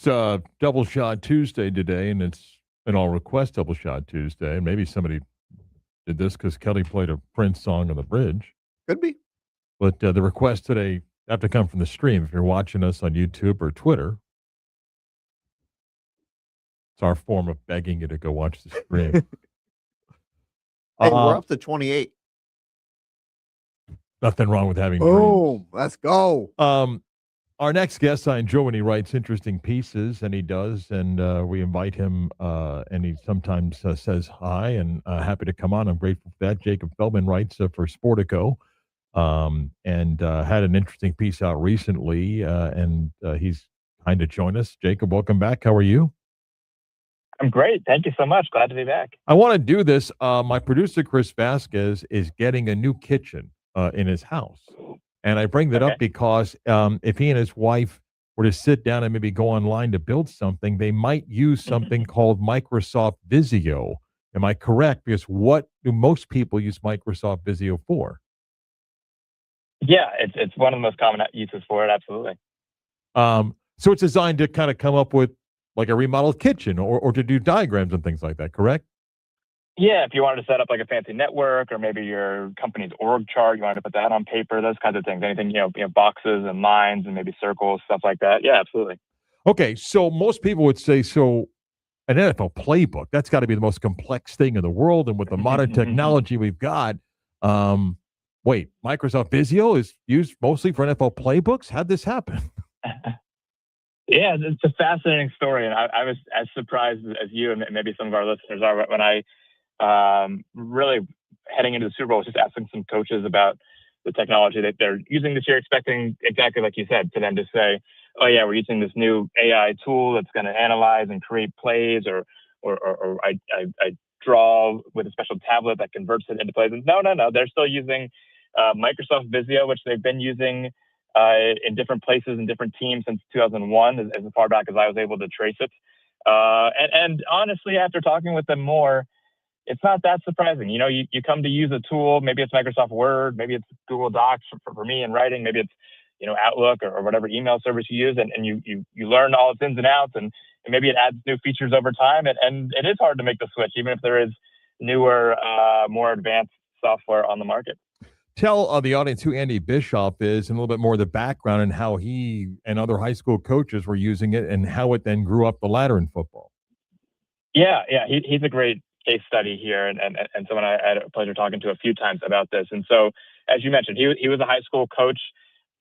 It's Double Shot Tuesday today, and it's an all request Double Shot Tuesday. And maybe somebody did this because Kelly played a Prince song on the bridge. Could be. But the requests today have to come from the stream. If you're watching us on YouTube or Twitter, it's our form of begging you to go watch the stream. Hey, we're up to 28. Nothing wrong with having Boom. dreams. Let's go. Our next guest, I enjoy when he writes interesting pieces, and he does, and we invite him, and he sometimes says hi, and happy to come on. I'm grateful for that. Jacob Feldman writes for Sportico, and had an interesting piece out recently, and he's kind of joined us. Jacob, welcome back. How are you? I'm great. Thank you so much. Glad to be back. I want to do this. My producer, Chris Vasquez, is getting a new kitchen in his house. And I bring that up because if he and his wife were to sit down and maybe go online to build something, they might use something called Microsoft Visio. Am I correct? Because what do most people use Microsoft Visio for? Yeah, it's one of the most common uses for it. Absolutely. So it's designed to kind of come up with like a remodeled kitchen or to do diagrams and things like that, correct? Yeah, if you wanted to set up like a fancy network or maybe your company's org chart, you wanted to put that on paper, those kinds of things. Anything, boxes and lines and maybe circles, stuff like that. Yeah, absolutely. Okay, so most people would say, so an NFL playbook, that's got to be the most complex thing in the world. And with the modern technology we've got, wait, Microsoft Visio is used mostly for NFL playbooks? How'd this happen? Yeah, it's a fascinating story. And I was as surprised as you and maybe some of our listeners are when I really heading into the Super Bowl, was just asking some coaches about the technology that they're using this year, expecting exactly like you said, for them to say, oh yeah, we're using this new AI tool that's going to analyze and create plays, or I draw with a special tablet that converts it into plays. And no, they're still using Microsoft Visio, which they've been using in different places and different teams since 2001, as far back as I was able to trace it. And honestly, after talking with them more, it's not that surprising. You come to use a tool, maybe it's Microsoft Word, maybe it's Google Docs for me in writing, maybe it's, Outlook or whatever email service you use, and you learn all its ins and outs, and maybe it adds new features over time. And it is hard to make the switch, even if there is newer, more advanced software on the market. Tell the audience who Andy Bischoff is and a little bit more of the background and how he and other high school coaches were using it and how it then grew up the ladder in football. Yeah, he's a great case study here, and someone I had a pleasure talking to a few times about this. And so, as you mentioned, he was a high school coach,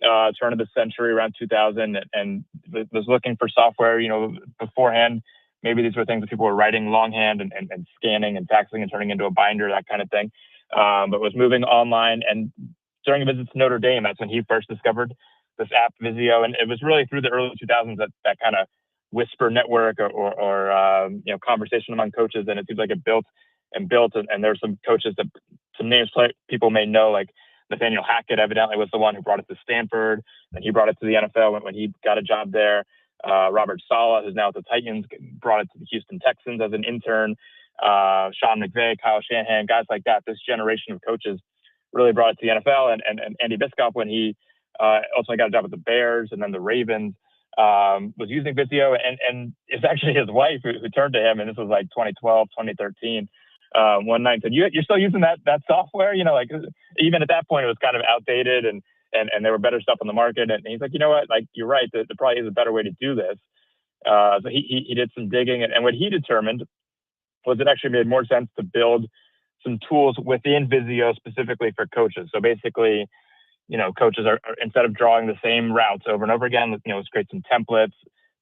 turn of the century, around 2000, and was looking for software. Beforehand, maybe these were things that people were writing longhand and scanning and faxing and turning into a binder, that kind of thing. But was moving online, and during a visit to Notre Dame, that's when he first discovered this app Visio, and it was really through the early 2000s that kind of whisper network or conversation among coaches, and it seems like it built, and there's some coaches that some names people may know, like Nathaniel Hackett evidently was the one who brought it to Stanford, and he brought it to the NFL when he got a job there. Robert Saleh, who's now at the Titans, brought it to the Houston Texans as an intern. Sean McVay, Kyle Shanahan, guys like that. This generation of coaches really brought it to the NFL, and Andy Bischoff, when he also got a job with the Bears and then the Ravens, was using Visio, and it's actually his wife who turned to him, and this was like 2012, 2013, one night, said, you're still using that software? Like, even at that point, it was kind of outdated, and there were better stuff on the market. And he's like, you know what, like, you're right, there probably is a better way to do this. So he did some digging, and what he determined was it actually made more sense to build some tools within Visio specifically for coaches. So basically, coaches are instead of drawing the same routes over and over again, let's create some templates,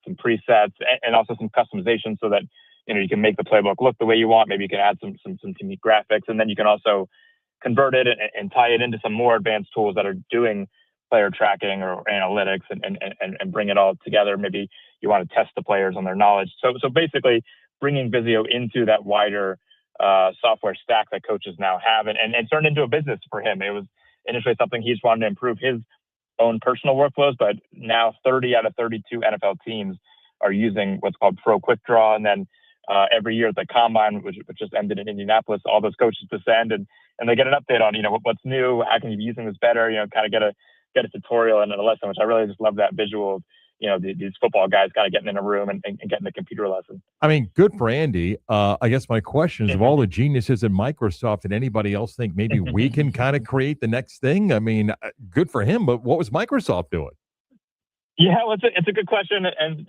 some presets, and also some customization so that, you can make the playbook look the way you want. Maybe you can add some unique graphics, and then you can also convert it and tie it into some more advanced tools that are doing player tracking or analytics and bring it all together. Maybe you want to test the players on their knowledge. So basically bringing Visio into that wider software stack that coaches now have, and turned into a business for him. It was initially something he just wanted to improve his own personal workflows, but now 30 out of 32 NFL teams are using what's called Pro Quick Draw. And then every year at the Combine, which just ended in Indianapolis, all those coaches descend and they get an update on, what's new, how can you be using this better, kind of get a tutorial and a lesson, which I really just love that visual of, these football guys kind of getting in a room and getting the computer lesson. I mean, good for Andy. I guess my question is, of all the geniuses at Microsoft, did anybody else think maybe we can kind of create the next thing? I mean, good for him, but what was Microsoft doing? Yeah, well, it's a good question. And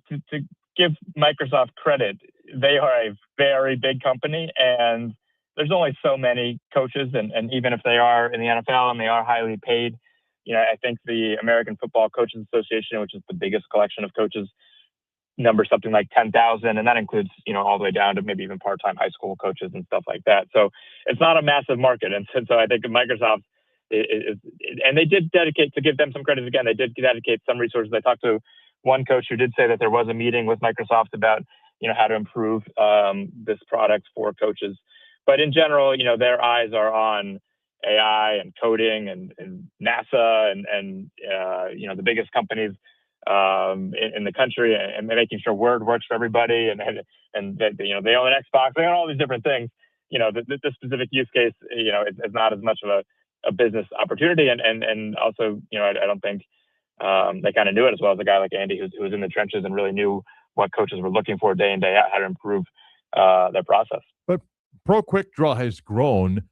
to give Microsoft credit, they are a very big company, and there's only so many coaches. And even if they are in the NFL and they are highly paid, I think the American Football Coaches Association, which is the biggest collection of coaches, number something like 10,000, and that includes all the way down to maybe even part-time high school coaches and stuff like that. So it's not a massive market, and so I think Microsoft and they did dedicate, to give them some credit again, they did dedicate some resources. I talked to one coach who did say that there was a meeting with Microsoft about how to improve this product for coaches, but in general, their eyes are on AI and coding and NASA and the biggest companies in the country, and making sure Word works for everybody, and that they own an Xbox, they own all these different things. The specific use case, is not as much of a business opportunity, and also, I don't think they kind of knew it as well as a guy like Andy who was in the trenches and really knew what coaches were looking for day in, day out, how to improve their process. But Pro Quick Draw has grown.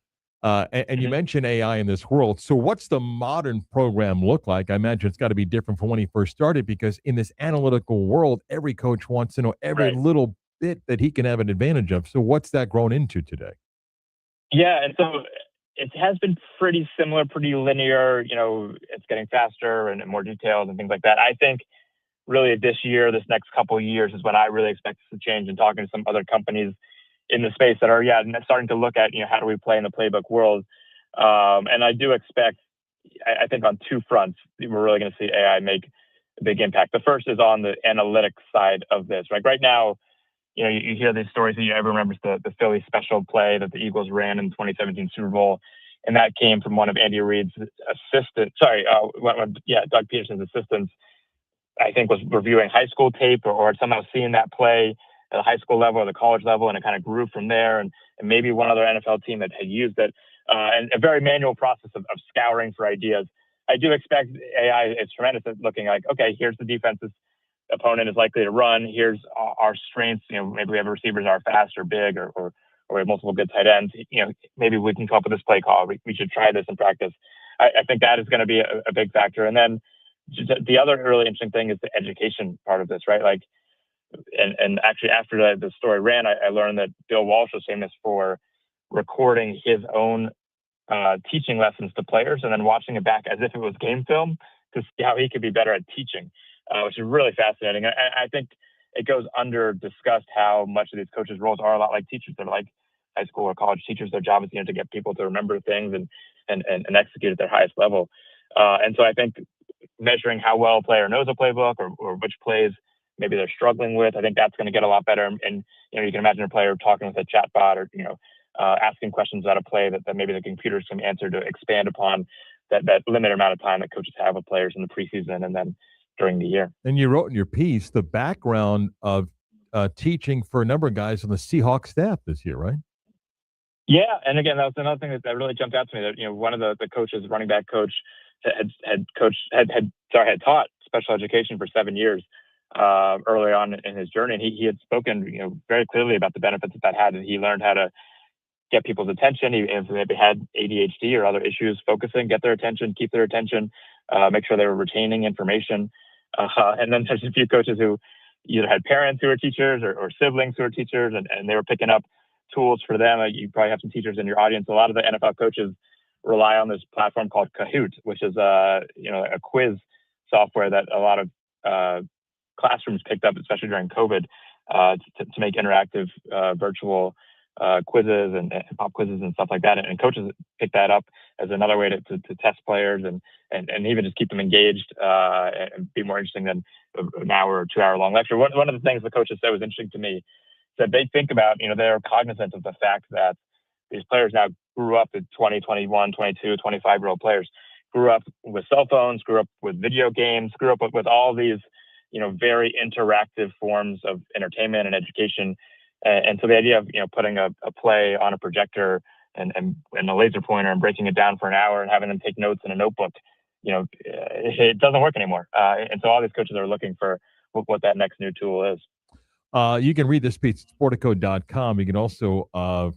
And you mentioned AI in this world. So what's the modern program look like? I imagine it's got to be different from when he first started, because in this analytical world, every coach wants to know every little bit that he can have an advantage of. So what's that grown into today? Yeah, and so it has been pretty similar, pretty linear. It's getting faster and more detailed and things like that. I think really this year, this next couple of years is when I really expect this to change, and talking to some other companies in the space that are starting to look at how do we play in the playbook world, and I do expect, I think on two fronts we're really going to see AI make a big impact. The first is on the analytics side of this. Right now, you hear these stories, and everyone remembers the Philly special play that the Eagles ran in the 2017 Super Bowl, and that came from one of Andy Reid's assistant. Doug Peterson's assistants, I think, was reviewing high school tape or had somehow seen that play at the high school level or the college level, and it kind of grew from there. And maybe one other NFL team that had used it, and a very manual process of scouring for ideas. I do expect AI is tremendous at looking like, okay, here's the defense's opponent is likely to run. Here's our strengths. Maybe we have receivers that are fast or big, or we have multiple good tight ends. Maybe we can come up with this play call. We should try this in practice. I think that is going to be a big factor. And then the other really interesting thing is the education part of this, right? Like, and actually after the story ran, I learned that Bill Walsh was famous for recording his own teaching lessons to players and then watching it back as if it was game film to see how he could be better at teaching, which is really fascinating. I think it goes under discussed how much of these coaches' roles are a lot like teachers. They're like high school or college teachers. Their job is to get people to remember things and execute at their highest level. And so I think measuring how well a player knows a playbook or which plays maybe they're struggling with, I think that's going to get a lot better. And you can imagine a player talking with a chatbot or asking questions about a play that maybe the computers can answer to expand upon that limited amount of time that coaches have with players in the preseason and then during the year. And you wrote in your piece the background of teaching for a number of guys on the Seahawks staff this year, right? Yeah, and again, that was another thing that really jumped out to me. That one of the coaches, running back coach, had taught special education for 7 years early on in his journey, and he had spoken very clearly about the benefits that had. And he learned how to get people's attention, if they had ADHD or other issues, focusing, get their attention, keep their attention, make sure they were retaining information. And then there's a few coaches who either had parents who were teachers or siblings who were teachers, and they were picking up tools for them. You probably have some teachers in your audience. A lot of the NFL coaches rely on this platform called Kahoot, which is a quiz software that a lot of classrooms picked up, especially during COVID, to make interactive virtual quizzes and pop quizzes and stuff like that. And coaches pick that up as another way to test players and even just keep them engaged and be more interesting than an hour or 2 hour long lecture. One of the things the coaches said was interesting to me, that they think about, they're cognizant of the fact that these players now grew up at 20, 21, 22, 25-year-old players, grew up with cell phones, grew up with video games, grew up with all these, very interactive forms of entertainment and education. And so the idea of, putting a play on a projector and a laser pointer and breaking it down for an hour and having them take notes in a notebook it doesn't work anymore. And so all these coaches are looking for what that next new tool is. You can read this piece at sportico.com. You can also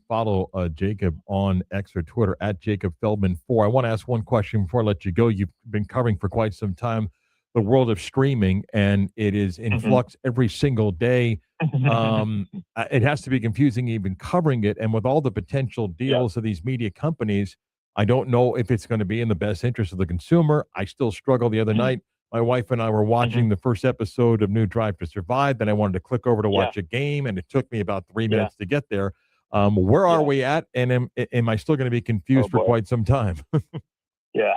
follow Jacob on X or Twitter at Jacob Feldman4. I want to ask one question before I let you go. You've been covering for quite some time the world of streaming, and it is in flux every single day. It has to be confusing even covering it. And with all the potential deals of these media companies, I don't know if it's going to be in the best interest of the consumer. I still struggle. The other night, my wife and I were watching the first episode of New Drive to Survive. Then I wanted to click over to watch a game, and it took me about 3 minutes to get there. Where are we at? And am I still going to be confused for quite some time?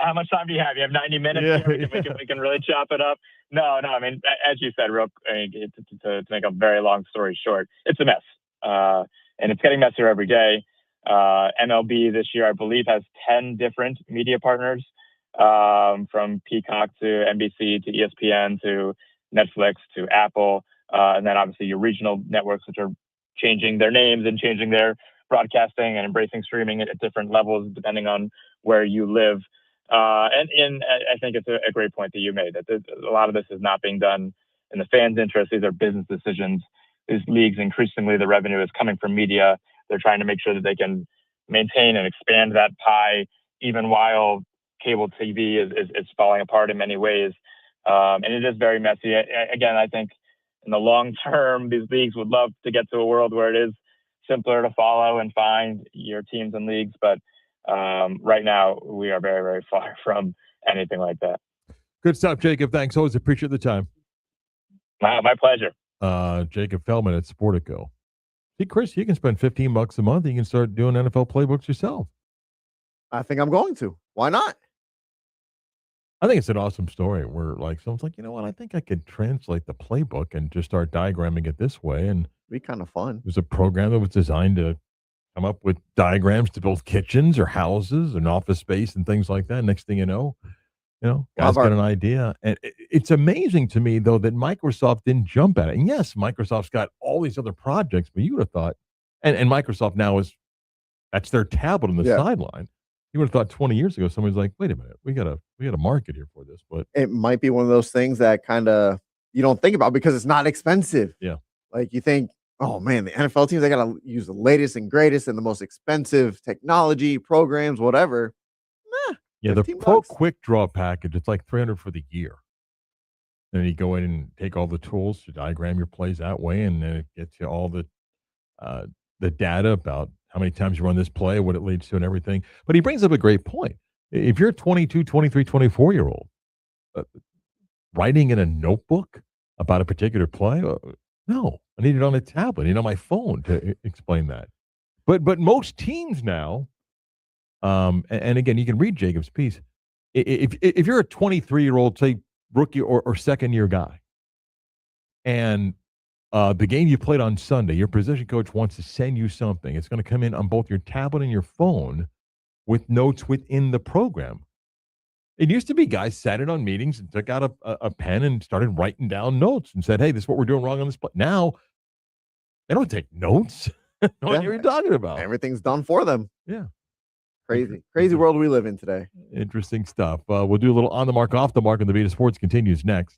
How much time do you have? You have 90 minutes here? We can really chop it up. No, I mean, as you said, to make a very long story short, it's a mess. And it's getting messier every day. MLB this year, I believe, has 10 different media partners, from Peacock to NBC to ESPN to Netflix to Apple. And then obviously your regional networks, which are changing their names and changing their broadcasting and embracing streaming at different levels depending on where you live. And I think it's a great point that you made, that a lot of this is not being done in the fans' interest. These are business decisions. These leagues, increasingly, the revenue is coming from media. They're trying to make sure that they can maintain and expand that pie, even while cable TV is falling apart in many ways. And it is very messy. Again, I think in the long term, these leagues would love to get to a world where it is simpler to follow and find your teams and leagues. But right now, we are very, very far from anything like that. Good stuff, Jacob. Thanks. Always appreciate the time. My pleasure. Jacob Feldman at Sportico. See, Chris, you can spend $15 a month. You can start doing NFL playbooks yourself. I think I'm going to. Why not? I think it's an awesome story where, like, someone's like, you know what? I think I could translate the playbook and just start diagramming it this way. And be kind of fun. There's a program that was designed to come up with diagrams to build kitchens or houses and office space and things like that. Next thing you know, guys got an idea. And it's amazing to me, though, that Microsoft didn't jump at it. And yes, Microsoft's got all these other projects, but you would have thought, and Microsoft now that's their tablet on the sideline. You would have thought 20 years ago, somebody's like, wait a minute, we got a market here for this. But it might be one of those things that kind of you don't think about because it's not expensive. Yeah. Like you think, oh man, the NFL teams, they got to use the latest and greatest and the most expensive technology, programs, whatever. Yeah, the Pro Quick Draw package, it's like $300 for the year. And you go in and take all the tools to diagram your plays that way, and then it gets you all the data about how many times you run this play, what it leads to, and everything. But he brings up a great point. If you're a 22, 23, 24-year-old, writing in a notebook about a particular play, no, I need it on a tablet, on my phone to explain that. But most teams now, and again, you can read Jacob's piece. If you're a 23-year-old, say rookie or second-year guy, and the game you played on Sunday, your position coach wants to send you something. It's going to come in on both your tablet and your phone with notes within the program. It used to be guys sat in on meetings and took out a pen and started writing down notes and said, hey, this is what we're doing wrong on this play. Now, they don't take notes. What are you talking about? Everything's done for them. Yeah. Crazy world we live in today. Interesting stuff. We'll do a little on the mark, off the mark, and the Beat of Sports continues next.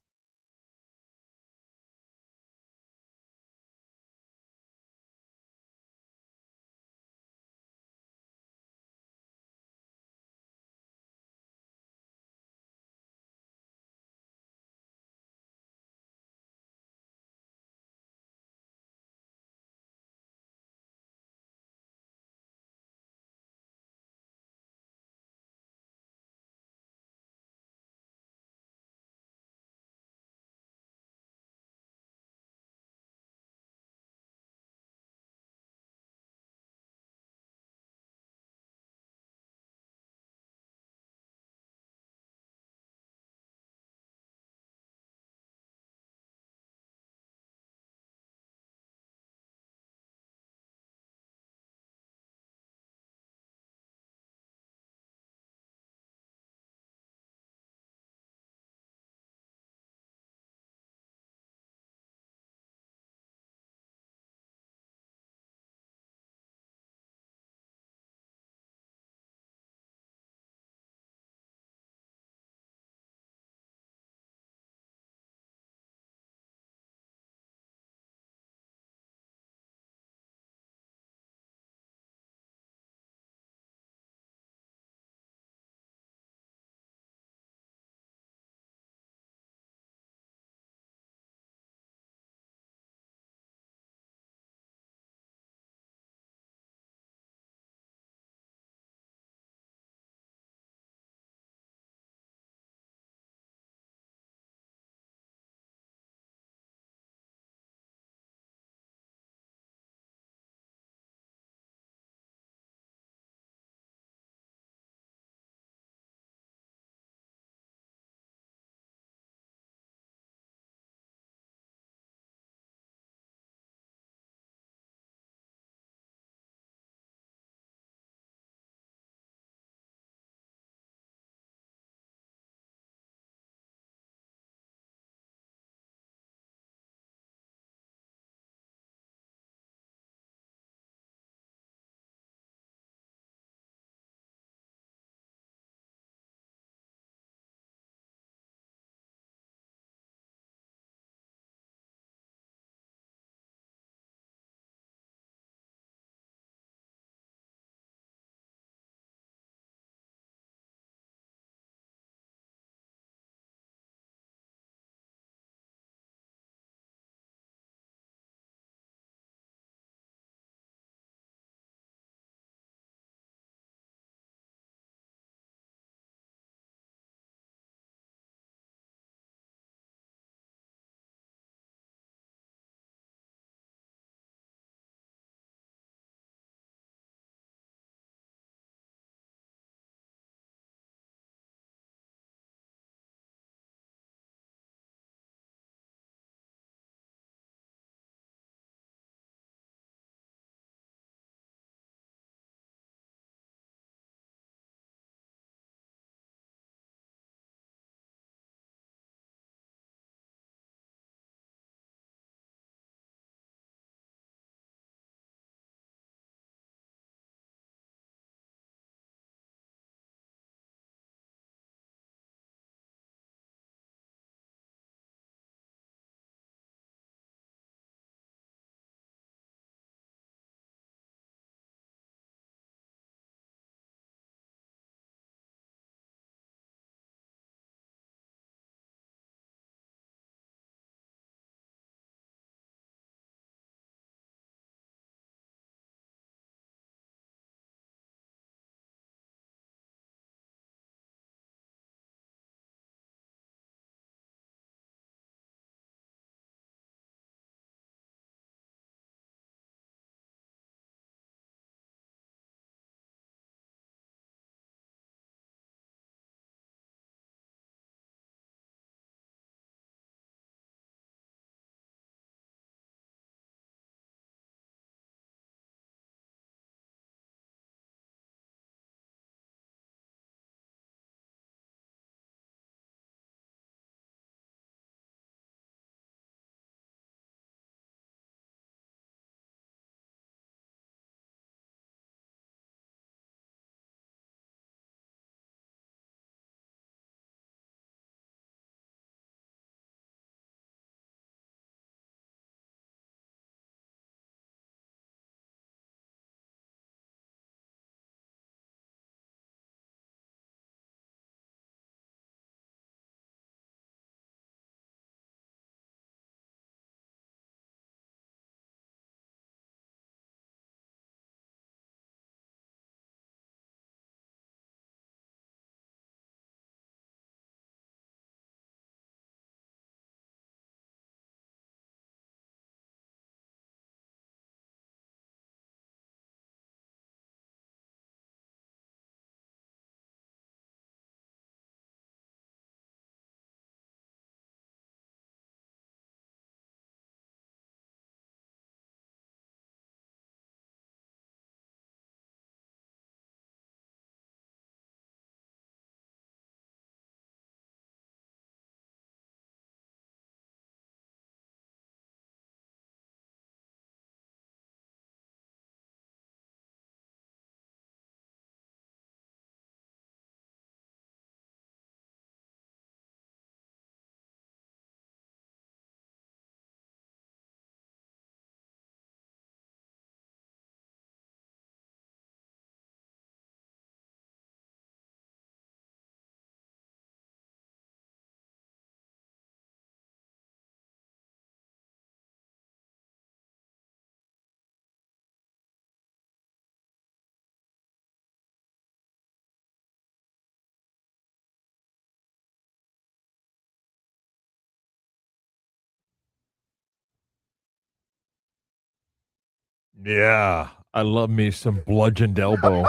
Yeah, I love me some bludgeoned elbow.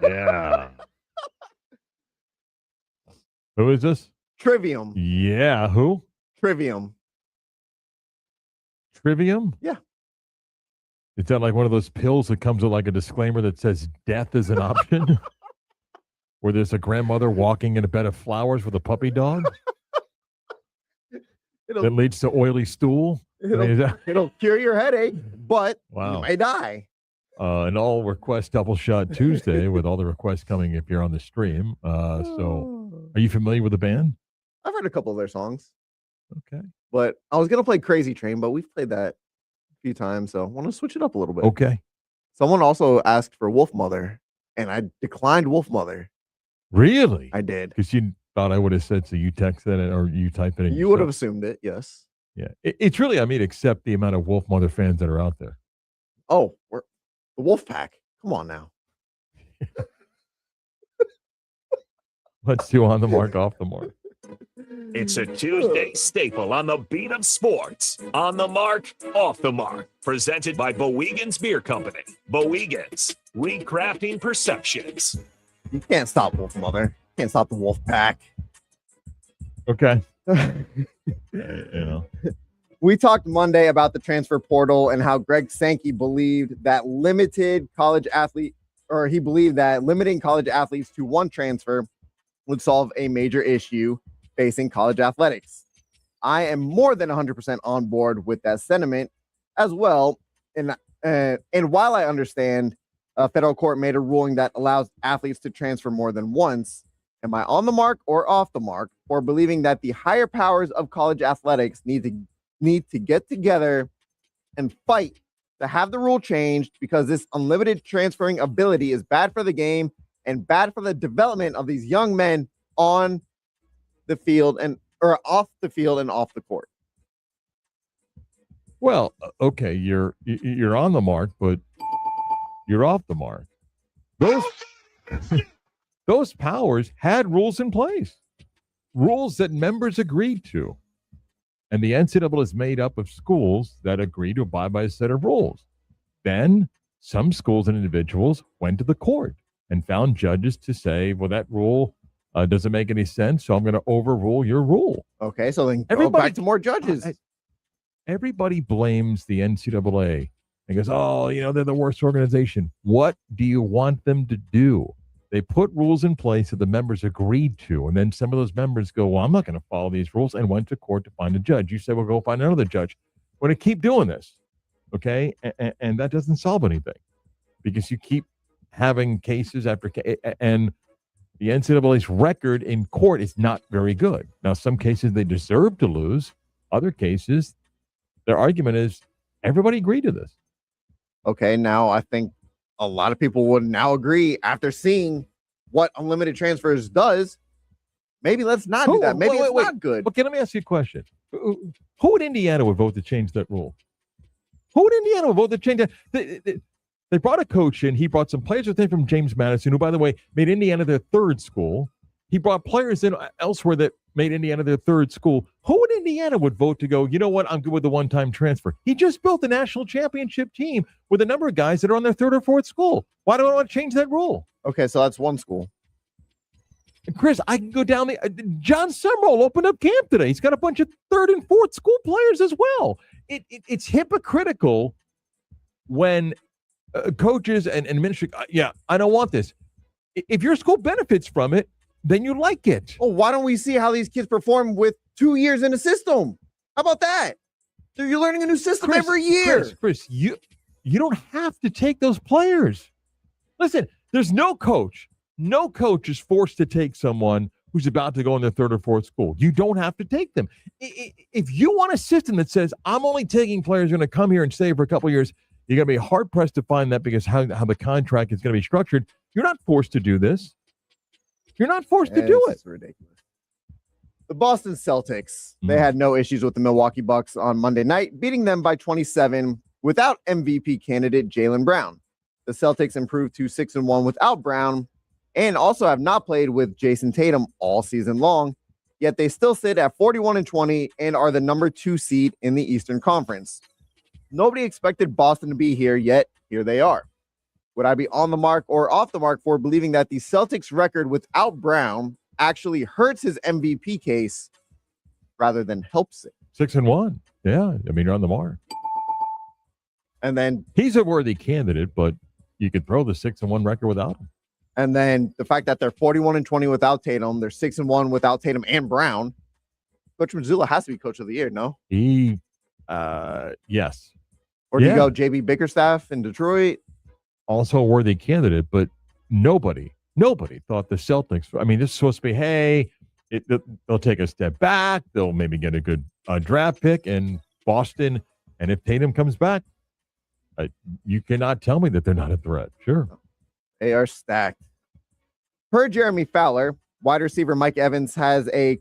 Yeah. Who is this? Trivium. Yeah, who? Trivium. Trivium? Yeah. Is that like one of those pills that comes with like a disclaimer that says death is an option? Where there's a grandmother walking in a bed of flowers with a puppy dog? That leads to oily stool? It'll cure your headache, but Wow. you may die. An all request double shot Tuesday with all the requests coming if you're on the stream. So are you familiar with the band? I've heard a couple of their songs. Okay. But I was going to play Crazy Train, but we've played that a few times, so I want to switch it up a little bit. Okay. Someone also asked for Wolf Mother, and I declined Wolf Mother. Really? I did. Because you thought I would have said, so you texted it or you typed it in. You would have assumed it, yes. Yeah. It's really, except the amount of Wolf Mother fans that are out there. Oh, we're the Wolf Pack. Come on now. Let's do on the mark, off the mark. It's a Tuesday staple on the beat of sports. On the mark, off the mark. Presented by Bowegan's Beer Company. Bowegan's, recrafting perceptions. You can't stop Wolf Mother. Can't stop the Wolf Pack. Okay. We talked Monday about the transfer portal and how Greg Sankey believed that limiting college athletes to one transfer would solve a major issue facing college athletics. I am more than 100% on board with that sentiment as well. And while I understand a federal court made a ruling that allows athletes to transfer more than once, am I on the mark or off the mark for believing that the higher powers of college athletics need to get together and fight to have the rule changed, because this unlimited transferring ability is bad for the game and bad for the development of these young men on the field or off the field and off the court? Well, okay, you're on the mark, but you're off the mark. Those powers had rules in place, rules that members agreed to. And the NCAA is made up of schools that agree to abide by a set of rules. Then some schools and individuals went to the court and found judges to say, well, that rule doesn't make any sense, so I'm going to overrule your rule. Okay, so then go back to more judges. Everybody blames the NCAA and goes, oh, they're the worst organization. What do you want them to do? They put rules in place that the members agreed to, and then some of those members go, well, I'm not going to follow these rules, and went to court to find a judge. You said, well, go find another judge. We're going to keep doing this, okay? And that doesn't solve anything, because you keep having cases after case, and the NCAA's record in court is not very good. Now, some cases they deserve to lose. Other cases, their argument is everybody agreed to this. Okay, now I think a lot of people would now agree after seeing what unlimited transfers does. Maybe let's not do that. Maybe it's not good. Okay, let me ask you a question. Who in Indiana would vote to change that rule? Who in Indiana would vote to change that? They brought a coach in. He brought some players with him from James Madison, who, by the way, made Indiana their third school. He brought players in elsewhere that made Indiana their third school. Who in Indiana would vote to go, you know what, I'm good with the one-time transfer? He just built a national championship team with a number of guys that are on their third or fourth school. Why do I want to change that rule? Okay, so that's one school. Chris, I can go down John Summerall opened up camp today. He's got a bunch of third and fourth school players as well. It's hypocritical when coaches and administration, I don't want this. If your school benefits from it, then you like it. Oh, why don't we see how these kids perform with 2 years in the system? How about that? So you're learning a new system every year. Chris, you don't have to take those players. Listen, there's no coach is forced to take someone who's about to go in their third or fourth school. You don't have to take them. If you want a system that says, I'm only taking players who are going to come here and stay for a couple of years, you're going to be hard-pressed to find that, because how the contract is going to be structured. You're not forced to do this. You're not forced to do it. It's ridiculous. The Boston Celtics, they had no issues with the Milwaukee Bucks on Monday night, beating them by 27 without MVP candidate Jaylen Brown. The Celtics improved to 6-1 without Brown, and also have not played with Jason Tatum all season long, yet they still sit at 41-20 and are the number 2 seed in the Eastern Conference. Nobody expected Boston to be here, yet here they are. Would I be on the mark or off the mark for believing that the Celtics record without Brown actually hurts his MVP case rather than helps it? 6-1. Yeah, I mean, you're on the mark. And then he's a worthy candidate, but you could throw the 6-1 record without him. And then the fact that they're 41-20 without Tatum, they're 6-1 without Tatum and Brown. Coach Mazzulla has to be Coach of the Year, no? Yes. Or do you go JB Bickerstaff in Detroit? Also a worthy candidate, but nobody thought the Celtics. I mean, this is supposed to be, hey, they'll take a step back. They'll maybe get a good draft pick in Boston. And if Tatum comes back, you cannot tell me that they're not a threat. Sure. They are stacked. Per Jeremy Fowler, wide receiver Mike Evans has a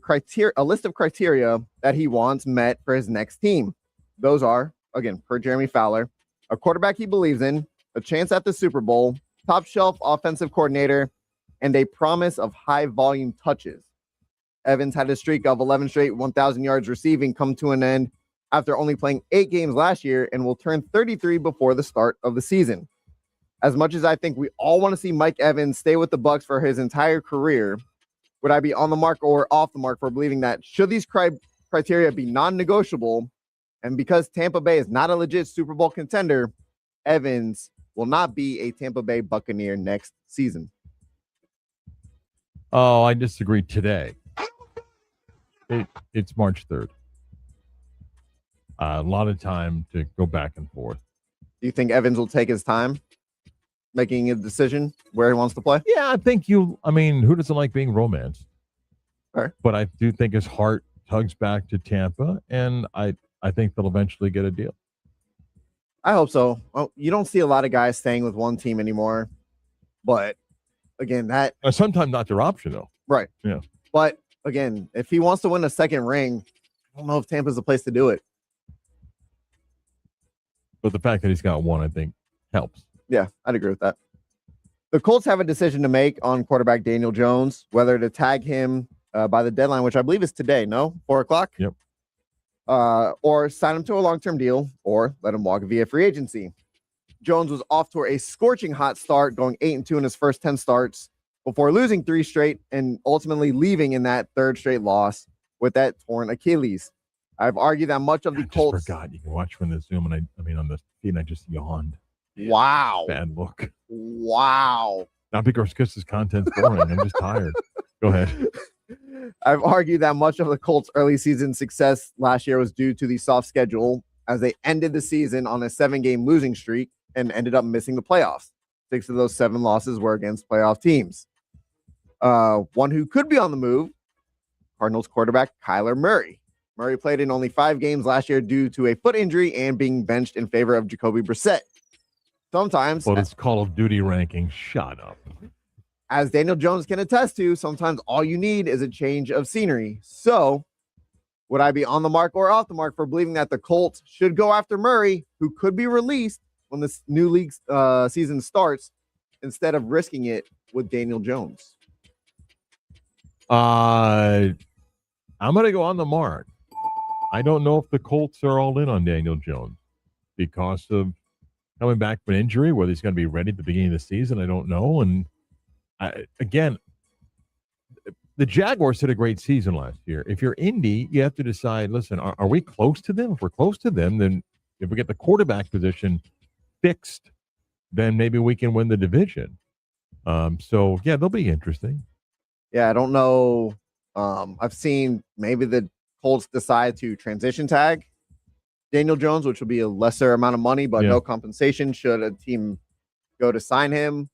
list of criteria that he wants met for his next team. Those are, again, per Jeremy Fowler, a quarterback he believes in, a chance at the Super Bowl, top shelf offensive coordinator, and a promise of high volume touches. Evans had a streak of 11 straight 1,000 yards receiving come to an end after only playing 8 games last year and will turn 33 before the start of the season. As much as I think we all want to see Mike Evans stay with the Bucs for his entire career, would I be on the mark or off the mark for believing that should these criteria be non-negotiable, and because Tampa Bay is not a legit Super Bowl contender, Evans will not be a Tampa Bay Buccaneer next season? Oh, I disagree today. It's March 3rd. A lot of time to go back and forth. Do you think Evans will take his time making a decision where he wants to play? Yeah, I think who doesn't like being romanced? Right. But I do think his heart tugs back to Tampa, and I think they'll eventually get a deal. I hope so. Well, you don't see a lot of guys staying with one team anymore. But again, that sometimes not their option though. Right. Yeah. But again, if he wants to win a second ring, I don't know if Tampa's the place to do it. But the fact that he's got one, I think, helps. Yeah, I'd agree with that. The Colts have a decision to make on quarterback Daniel Jones, whether to tag him by the deadline, which I believe is today, no? 4:00? Yep. Or sign him to a long-term deal, or let him walk via free agency. Jones was off to a scorching hot start, going 8-2 in his first 10 starts before losing 3 straight and ultimately leaving in that 3rd straight loss with that torn Achilles. I've argued that much of the Colts. I forgot. You can watch from the Zoom, and I mean on the feed, and I just yawned. Wow. Bad look. Wow. Not because Chris's content's boring. I'm just tired. Go ahead. I've argued that much of the Colts' early season success last year was due to the soft schedule, as they ended the season on a 7-game losing streak and ended up missing the playoffs. 6 of those 7 losses were against playoff teams. One who could be on the move, Cardinals quarterback Kyler Murray. Murray played in only 5 games last year due to a foot injury and being benched in favor of Jacoby Brissett. Sometimes, well, it's Call of Duty ranking. Shut up. As Daniel Jones can attest to, sometimes all you need is a change of scenery. So, would I be on the mark or off the mark for believing that the Colts should go after Murray, who could be released when this new league season starts, instead of risking it with Daniel Jones? I'm going to go on the mark. I don't know if the Colts are all in on Daniel Jones because of coming back from an injury, whether he's going to be ready at the beginning of the season. I don't know. And again, the Jaguars had a great season last year. If you're Indy, you have to decide, listen, are we close to them? If we're close to them, then if we get the quarterback position fixed, then maybe we can win the division. So, yeah, they'll be interesting. Yeah, I don't know. I've seen maybe the Colts decide to transition tag Daniel Jones, which will be a lesser amount of money, but no compensation should a team go to sign him.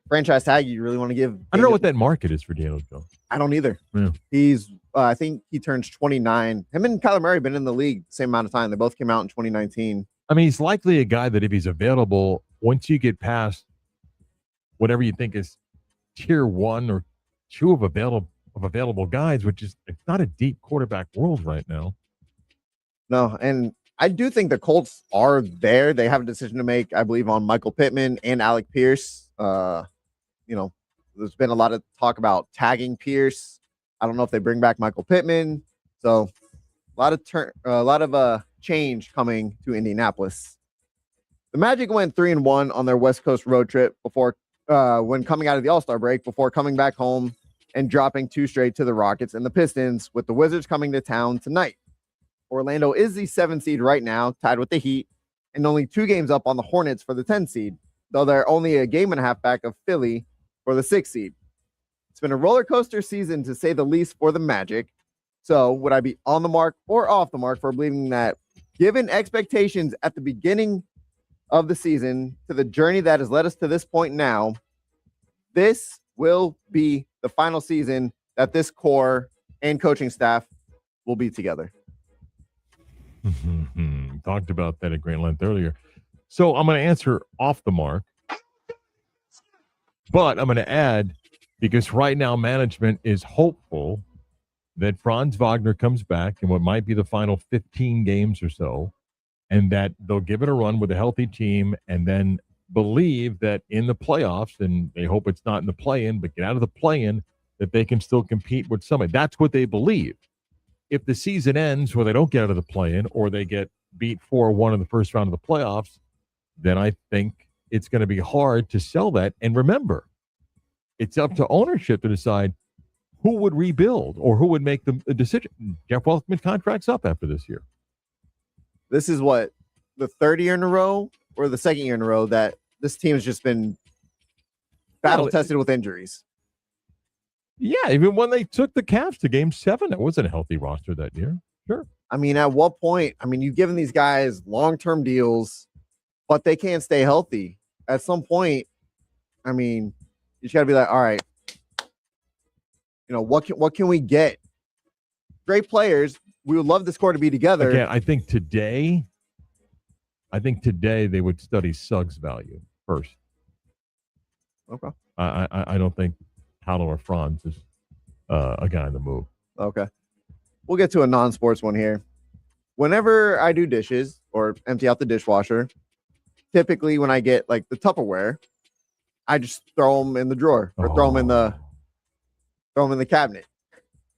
Franchise tag, you really want to give? I don't know what that market is for Daniel Jones. I don't either. Yeah. He's, I think he turns 29. Him and Kyler Murray have been in the league the same amount of time. They both came out in 2019. I mean, he's likely a guy that if he's available, once you get past whatever you think is tier 1 or 2 of available guys, which is it's not a deep quarterback world right now. No, and I do think the Colts are there. They have a decision to make, I believe, on Michael Pittman and Alec Pierce. There's been a lot of talk about tagging Pierce. I don't know if they bring back Michael Pittman. So a lot of change coming to Indianapolis. The Magic went 3-1 on their West Coast road trip before when coming out of the All-Star break, before coming back home and dropping 2 straight to the Rockets and the Pistons, with the Wizards coming to town tonight. Orlando is the 7th seed right now, tied with the Heat, and only 2 games up on the Hornets for the 10th seed, though they're only a game and a half back of Philly for the 6th seed. It's been a roller coaster season, to say the least, for the Magic. So would I be on the mark or off the mark for believing that, given expectations at the beginning of the season to the journey that has led us to this point now, this will be the final season that this core and coaching staff will be together? Talked about that at great length earlier. So I'm going to answer off the mark, but I'm going to add, because right now management is hopeful that Franz Wagner comes back in what might be the final 15 games or so, and that they'll give it a run with a healthy team, and then believe that in the playoffs, and they hope it's not in the play-in, but get out of the play-in, that they can still compete with somebody. That's what they believe. If the season ends where they don't get out of the play-in, or they get beat 4-1 in the first round of the playoffs, then I think it's going to be hard to sell that. And remember, it's up to ownership to decide who would rebuild or who would make the decision. Jeff Weltman's contract's up after this year. This is what, the 3rd year in a row or the 2nd year in a row that this team has just been battle tested with injuries. Yeah, even when they took the Cavs to Game 7, it wasn't a healthy roster that year. Sure. I mean, at what point? I mean, you've given these guys long-term deals, but they can't stay healthy. At some point, I mean, you just got to be like, all right, what can we get? Great players. We would love this core to be together. Again, I think today they would study Suggs' value first. Okay. I don't think Paolo or Franz is a guy on the move. Okay. We'll get to a non-sports one here. Whenever I do dishes or empty out the dishwasher, typically when I get like the Tupperware, I just throw them in the drawer or throw them in the cabinet.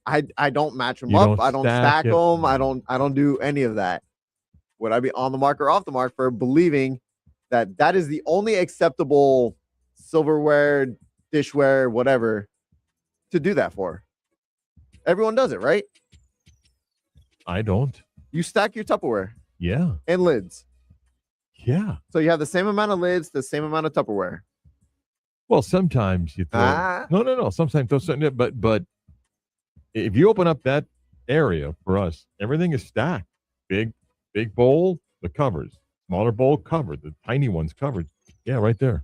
I don't match them up. I don't stack them. I don't do any of that. Would I be on the mark or off the mark for believing that is the only acceptable silverware, dishware, whatever, to do that for? Everyone does it, right? I don't. You stack your Tupperware. Yeah. And lids. Yeah. So you have the same amount of lids, the same amount of Tupperware. Well, sometimes you throw. No. Sometimes throw something, but if you open up that area for us, everything is stacked. Big bowl, the covers. Smaller bowl, covered. The tiny ones covered. Yeah, right there.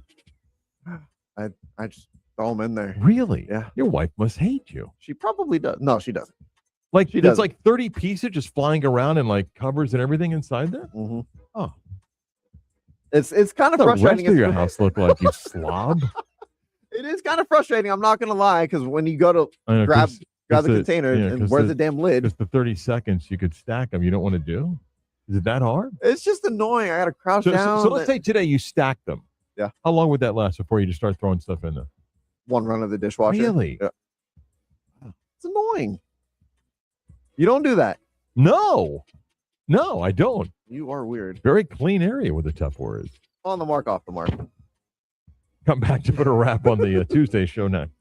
I just throw them in there. Really? Yeah. Your wife must hate you. She probably does. No, she doesn't. Like there's like 30 pieces just flying around and like covers and everything inside there. Mm-hmm. Oh, it's kind of frustrating. What the rest of your house look like, you slob? It is kind of frustrating. I'm not gonna lie, because when you go to grab the container and where's the damn lid? Just the 30 seconds you could stack them. You don't want to do? Is it that hard? It's just annoying. I gotta crouch down. So let's say today you stack them. Yeah. How long would that last before you just start throwing stuff in there? One run of the dishwasher. Really? Yeah. It's annoying. You don't do that. No, I don't. You are weird. Very clean area where the Tupperware is. On the mark, off the mark. Come back to put a wrap on the Tuesday show next.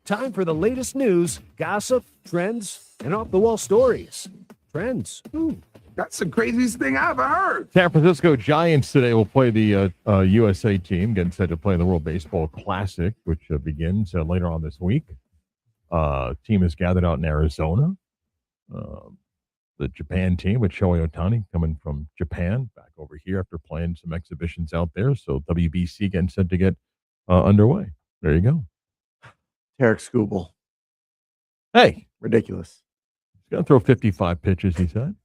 Time for the latest news, gossip, trends, and off-the-wall stories. Trends. That's the craziest thing I've ever heard. San Francisco Giants today will play the USA team, getting set to play in the World Baseball Classic, which begins later on this week. Team is gathered out in Arizona. The Japan team with Shohei Ohtani coming from Japan back over here after playing some exhibitions out there. So WBC getting set to get underway. There you go. Tarek Skubal. Hey. Ridiculous. He's going to throw 55 pitches, he said,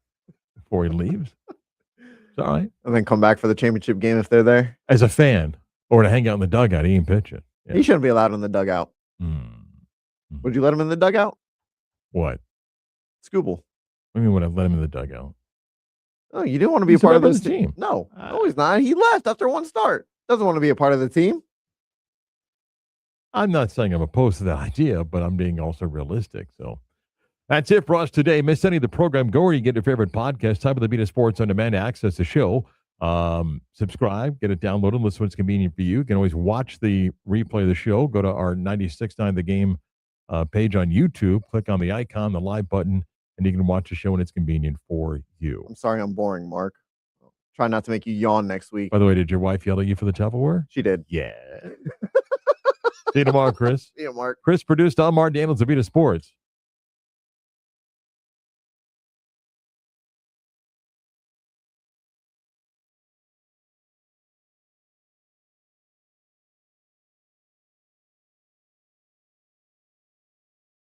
before he leaves. It's all right. And then come back for the championship game if they're there. As a fan, or to hang out in the dugout, he ain't pitching. Yeah. He shouldn't be allowed in the dugout. Would you let him in the dugout? What? Skubal. I mean, would I let him in the dugout? Oh, you didn't want to be He's a part of member this the team. No, he's not. He left after one start. Doesn't want to be a part of the team. I'm not saying I'm opposed to that idea, but I'm being also realistic. So that's it for us today. Miss any of the program, go where you get your favorite podcast. Time of the Beat of Sports on Demand to access the show. Subscribe, get it downloaded, listen when it's convenient for you. You can always watch the replay of the show. Go to our 96.9 The Game page on YouTube. Click on the icon, the live button, and you can watch the show when it's convenient for you. I'm sorry I'm boring, Mark. Try not to make you yawn next week. By the way, did your wife yell at you for the Tupperware? She did. Yeah. See you tomorrow, Chris. See you, Mark. Chris produced. I'm Mark Daniels of Beat of Sports.